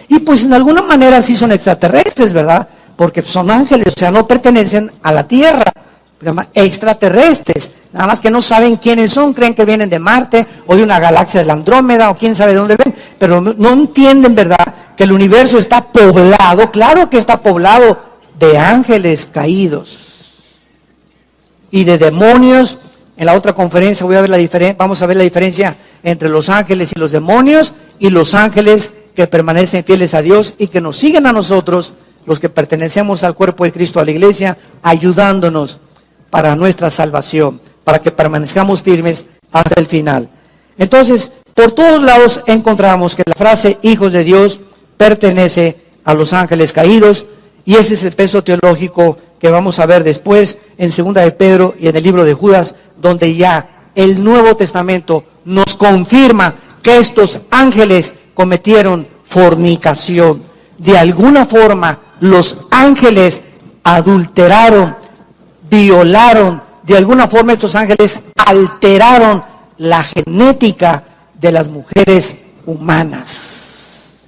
Y pues en alguna manera sí son extraterrestres, ¿verdad? Porque son ángeles, o sea, no pertenecen a la Tierra, se llaman extraterrestres. Nada más que no saben quiénes son, creen que vienen de Marte o de una galaxia de la Andrómeda o quién sabe de dónde ven, pero no entienden, ¿verdad?, que el universo está poblado, claro que está poblado de ángeles caídos y de demonios. En la otra conferencia vamos a ver la diferencia entre los ángeles y los demonios y los ángeles que permanecen fieles a Dios y que nos siguen a nosotros, los que pertenecemos al cuerpo de Cristo, a la iglesia, ayudándonos para nuestra salvación, para que permanezcamos firmes hasta el final. Entonces, por todos lados encontramos que la frase hijos de Dios pertenece a los ángeles caídos, y ese es el peso teológico que vamos a ver después en 2 de Pedro y en el libro de Judas, donde ya el Nuevo Testamento nos confirma que estos ángeles cometieron fornicación. De alguna forma, los ángeles adulteraron, violaron, de alguna forma estos ángeles alteraron la genética de las mujeres humanas,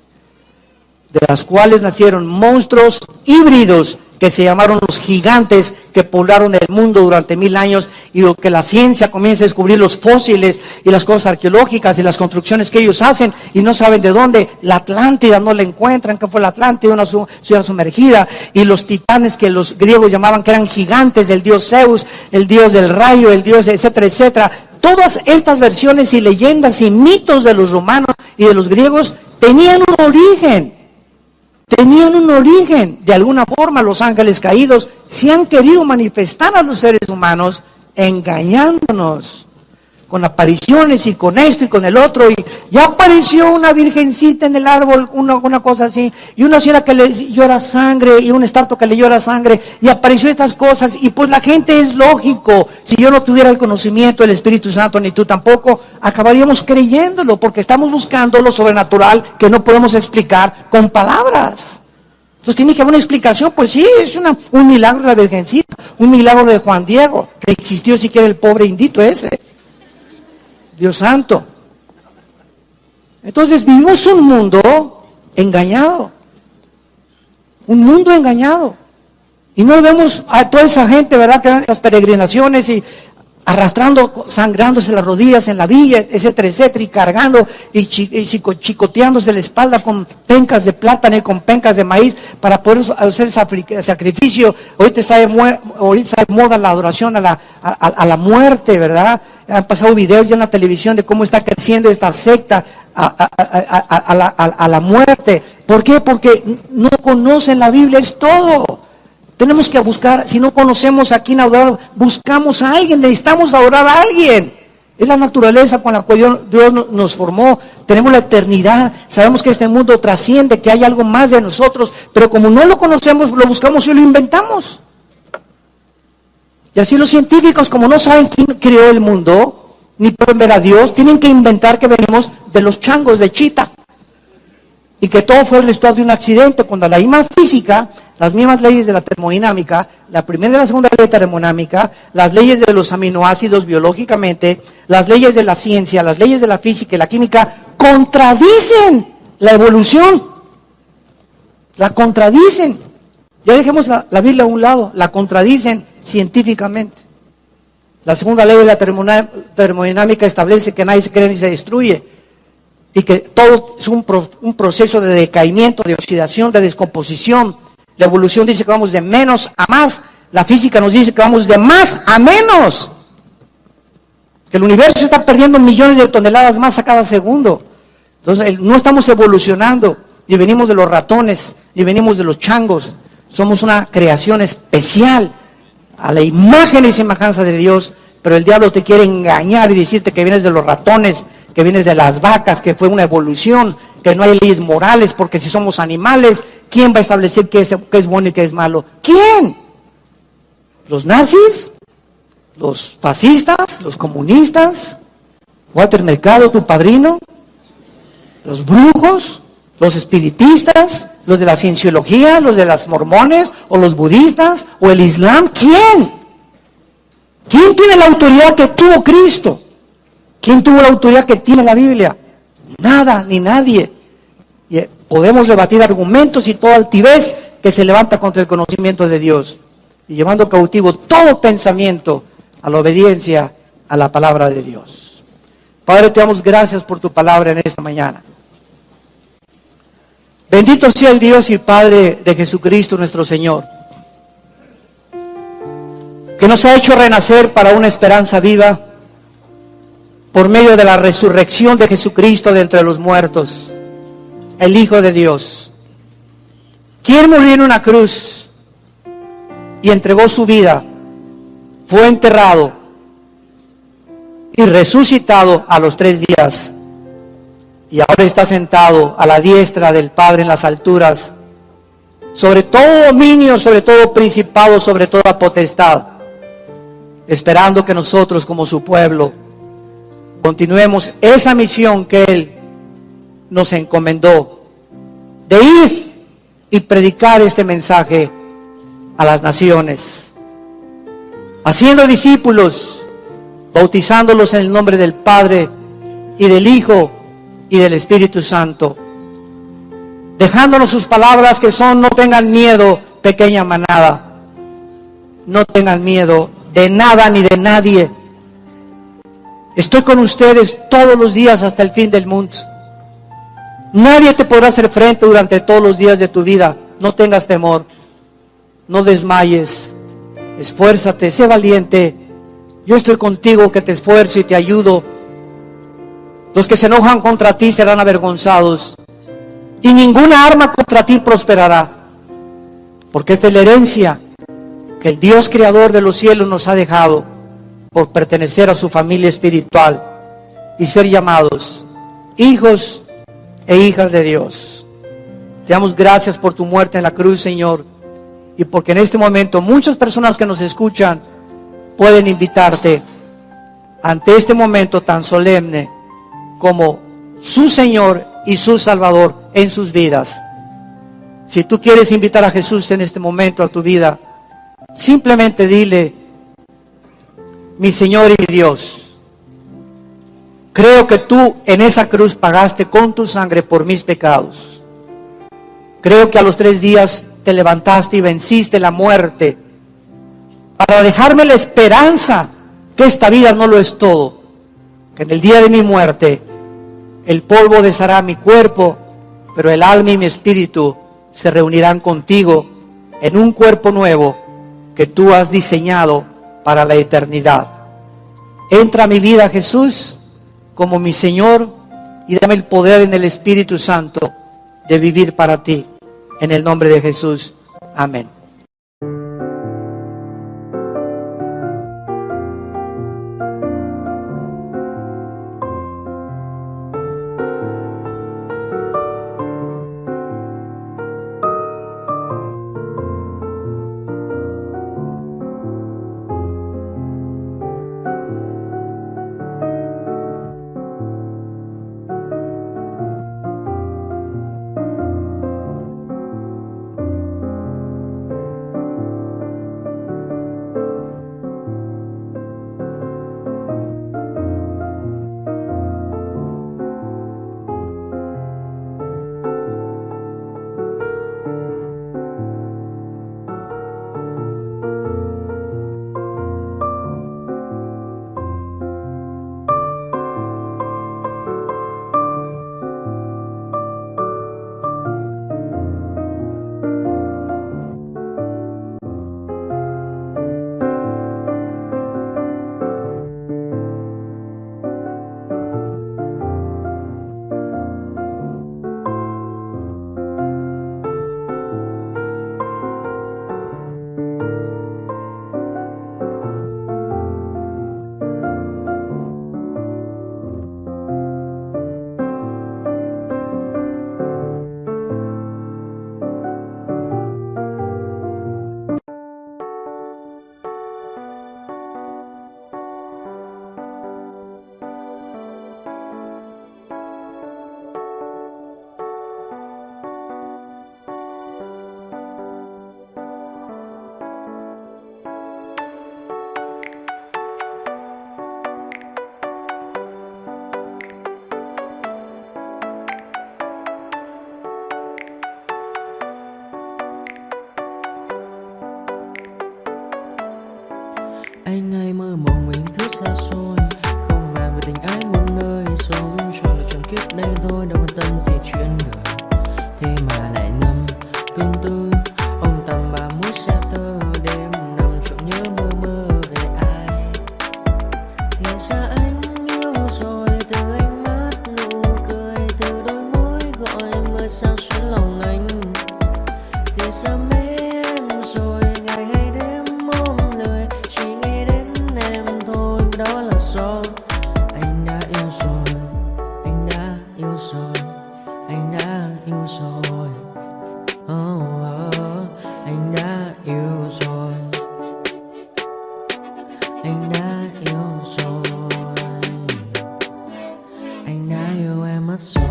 de las cuales nacieron monstruos híbridos que se llamaron los gigantes, que poblaron el mundo durante 1000 años, y lo que la ciencia comienza a descubrir, los fósiles y las cosas arqueológicas y las construcciones que ellos hacen y no saben de dónde. La Atlántida no la encuentran, que fue la Atlántida, una ciudad sumergida, y los titanes que los griegos llamaban que eran gigantes, del dios Zeus, el dios del rayo, el dios etcétera, etcétera. Todas estas versiones y leyendas y mitos de los romanos y de los griegos tenían un origen. De alguna forma los ángeles caídos se han querido manifestar a los seres humanos, engañándonos con apariciones y con esto y con el otro, y ya apareció una virgencita en el árbol, una cosa así, y una señora que le llora sangre, y un estatua que le llora sangre, y apareció estas cosas, y pues la gente, es lógico, si yo no tuviera el conocimiento del Espíritu Santo, ni tú tampoco, acabaríamos creyéndolo, porque estamos buscando lo sobrenatural que no podemos explicar con palabras. Entonces tiene que haber una explicación. Pues sí, es un milagro de la virgencita, un milagro de Juan Diego, que existió siquiera el pobre indito ese. Dios santo. Entonces vivimos un mundo engañado. Un mundo engañado. Y no vemos a toda esa gente, ¿verdad?, que van las peregrinaciones y arrastrando, sangrándose las rodillas en la villa, etcétera, etcétera, y cargando y chicoteándose la espalda con pencas de plátano y con pencas de maíz para poder hacer el sacrificio. Ahorita está de moda la adoración a la muerte, ¿verdad? Han pasado videos ya en la televisión de cómo está creciendo esta secta a la muerte. ¿Por qué? Porque no conocen la Biblia, es todo. Tenemos que buscar, si no conocemos a quién adorar, buscamos a alguien, necesitamos adorar a alguien. Es la naturaleza con la cual Dios nos formó. Tenemos la eternidad, sabemos que este mundo trasciende, que hay algo más de nosotros, pero como no lo conocemos, lo buscamos y lo inventamos. Y así los científicos, como no saben quién creó el mundo, ni pueden ver a Dios, tienen que inventar que venimos de los changos de Chita. Y que todo fue el resultado de un accidente, cuando la misma física las mismas leyes de la termodinámica, la primera y la segunda ley termodinámica, las leyes de los aminoácidos biológicamente, las leyes de la ciencia, las leyes de la física y la química, contradicen la evolución. La contradicen. Ya dejemos la Biblia a un lado, la contradicen científicamente. La segunda ley de la termodinámica establece que nadie se crea ni se destruye y que todo es un proceso de decaimiento, de oxidación, de descomposición. La evolución dice que vamos de menos a más, la física nos dice que vamos de más a menos, que el universo está perdiendo millones de toneladas más a cada segundo. Entonces no estamos evolucionando, ni venimos de los ratones, ni venimos de los changos. Somos una creación especial, a la imagen y semejanza de Dios, pero el diablo te quiere engañar y decirte que vienes de los ratones, que vienes de las vacas, que fue una evolución, que no hay leyes morales, porque si somos animales, ¿quién va a establecer qué es bueno y qué es malo? ¿Quién? ¿Los nazis? ¿Los fascistas? ¿Los comunistas? ¿Walter Mercado, tu padrino? ¿Los brujos? ¿Los espiritistas? ¿Los de la cienciología? ¿Los de las mormones? ¿O los budistas? ¿O el islam? ¿Quién? ¿Quién tiene la autoridad que tuvo Cristo? ¿Quién tuvo la autoridad que tiene la Biblia? Nada, ni nadie. Y podemos rebatir argumentos y toda altivez que se levanta contra el conocimiento de Dios, y llevando cautivo todo pensamiento a la obediencia a la palabra de Dios. Padre, te damos gracias por tu palabra en esta mañana. Bendito sea el Dios y Padre de Jesucristo nuestro Señor, que nos ha hecho renacer para una esperanza viva por medio de la resurrección de Jesucristo de entre los muertos, el Hijo de Dios, quien murió en una cruz y entregó su vida, fue enterrado y resucitado a los 3 días, y ahora está sentado a la diestra del Padre en las alturas, sobre todo dominio, sobre todo principado, sobre toda potestad, esperando que nosotros como su pueblo continuemos esa misión que Él nos encomendó, de ir y predicar este mensaje a las naciones, haciendo discípulos, bautizándolos en el nombre del Padre y del Hijo y del Espíritu Santo, dejándonos sus palabras que son: no tengan miedo, pequeña manada, no tengan miedo de nada ni de nadie. Estoy con ustedes todos los días hasta el fin del mundo. Nadie te podrá hacer frente durante todos los días de tu vida. No tengas temor, no desmayes, esfuérzate, sé valiente. Yo estoy contigo, que te esfuerzo y te ayudo. Los que se enojan contra ti serán avergonzados, y ninguna arma contra ti prosperará, porque esta es la herencia que el Dios creador de los cielos nos ha dejado por pertenecer a su familia espiritual y ser llamados hijos e hijas de Dios. Te damos gracias por tu muerte en la cruz, Señor, y porque en este momento muchas personas que nos escuchan pueden invitarte ante este momento tan solemne como su Señor y su Salvador en sus vidas. Si tú quieres invitar a Jesús en este momento a tu vida, simplemente dile: mi Señor y mi Dios, creo que tú en esa cruz pagaste con tu sangre por mis pecados. Creo que a los 3 días te levantaste y venciste la muerte para dejarme la esperanza que esta vida no lo es todo, que en el día de mi muerte el polvo deshará mi cuerpo, pero el alma y mi espíritu se reunirán contigo en un cuerpo nuevo que tú has diseñado para la eternidad. Entra a mi vida, Jesús, como mi Señor, y dame el poder en el Espíritu Santo de vivir para ti. En el nombre de Jesús. Amén. yêu rồi, anh đã yêu rồi. Anh đã yêu rồi, anh đã yêu rồi, anh đã yêu em mất rồi.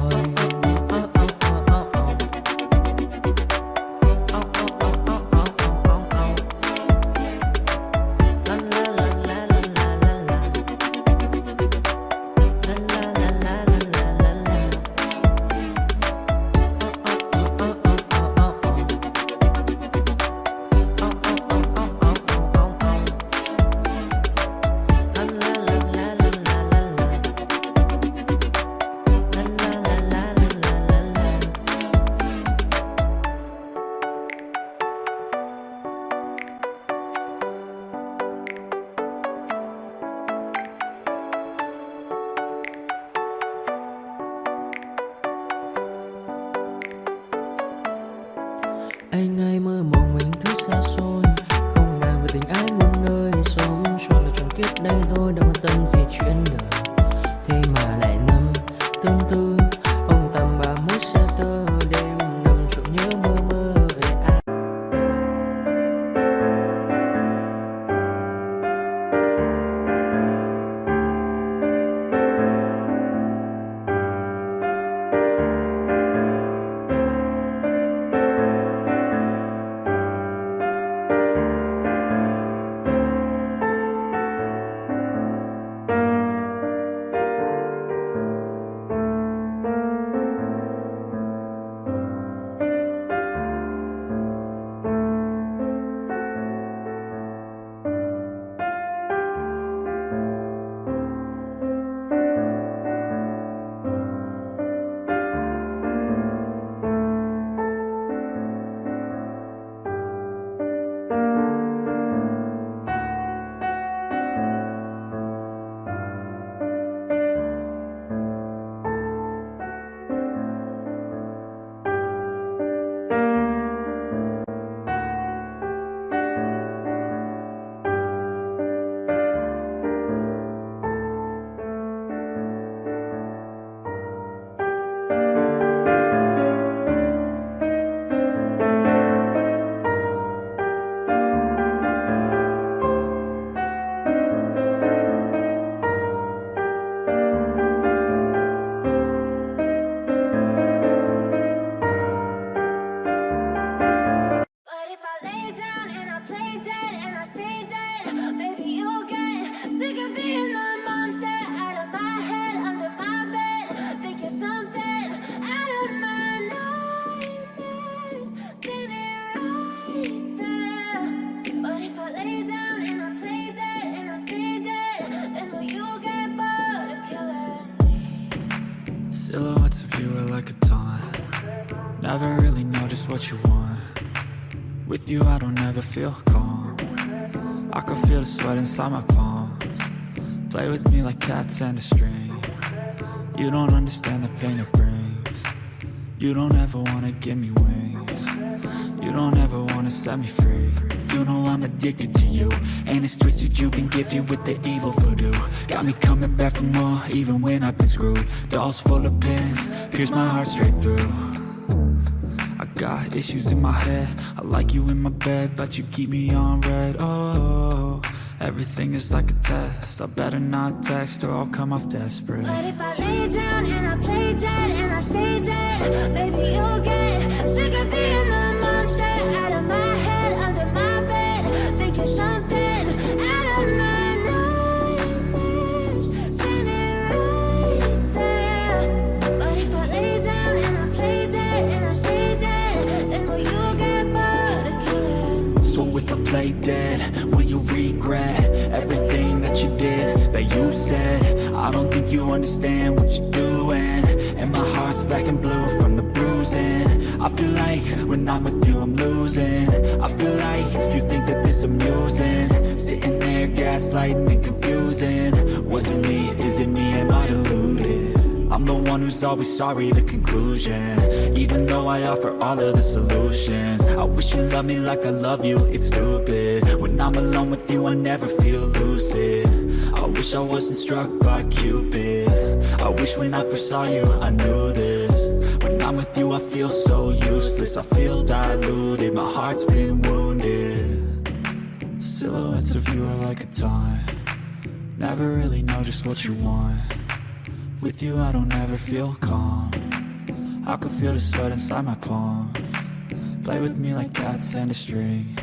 Anh hay mơ mộng mình thứ xa xôi, không nàng về tình ái muôn nơi. Sống cho là trọn kiếp đây thôi, đâu quan tâm gì chuyện đời. Thế mà lại năm tương tư, ông tầm bà mới xe tơ. Đêm nằm trộm nhớ mơ mơ về ai. Silhouettes of you are like a taunt. Never really know just what you want. With you I don't ever feel calm. I can feel the sweat inside my palms. Play with me like cats and a string. You don't understand the pain it brings. You don't ever wanna give me wings. You don't ever wanna set me free. You know I'm addicted to you, and it's twisted, you've been gifted with the evil voodoo. Got me coming back for more, even when I've been screwed. Dolls full of pins, pierce my heart straight through. I got issues in my head, I like you in my bed, but you keep me on red. Oh, everything is like a test, I better not text or I'll come off desperate. But if I lay down and I play dead and I stay dead, baby you'll get sick of being the monster out of my head, under my bed. Think you're something out of my nightmares, standing right there. But if I lay down and I play dead and I stay dead, then will you get bored of killing? So if I play dead, will you regret everything that you did, that you said? I don't think you understand what you're doing, and my heart's black and blue from the bruising. I feel like when I'm with you I'm losing. I feel like you think that this amusing, sitting there gaslighting and confusing. Was it me? Is it me? Am I deluded? I'm the one who's always sorry, the conclusion. Even though I offer all of the solutions, I wish you loved me like I love you, it's stupid. When I'm alone with you I never feel lucid. I wish I wasn't struck by Cupid. I wish when I first saw you I knew this. When I'm with you I feel so useless, I feel diluted, my heart's been wounded. Silhouettes of you are like a taunt, never really know just what you want. With you I don't ever feel calm, I can feel the sweat inside my palm. Play with me like cats and a string,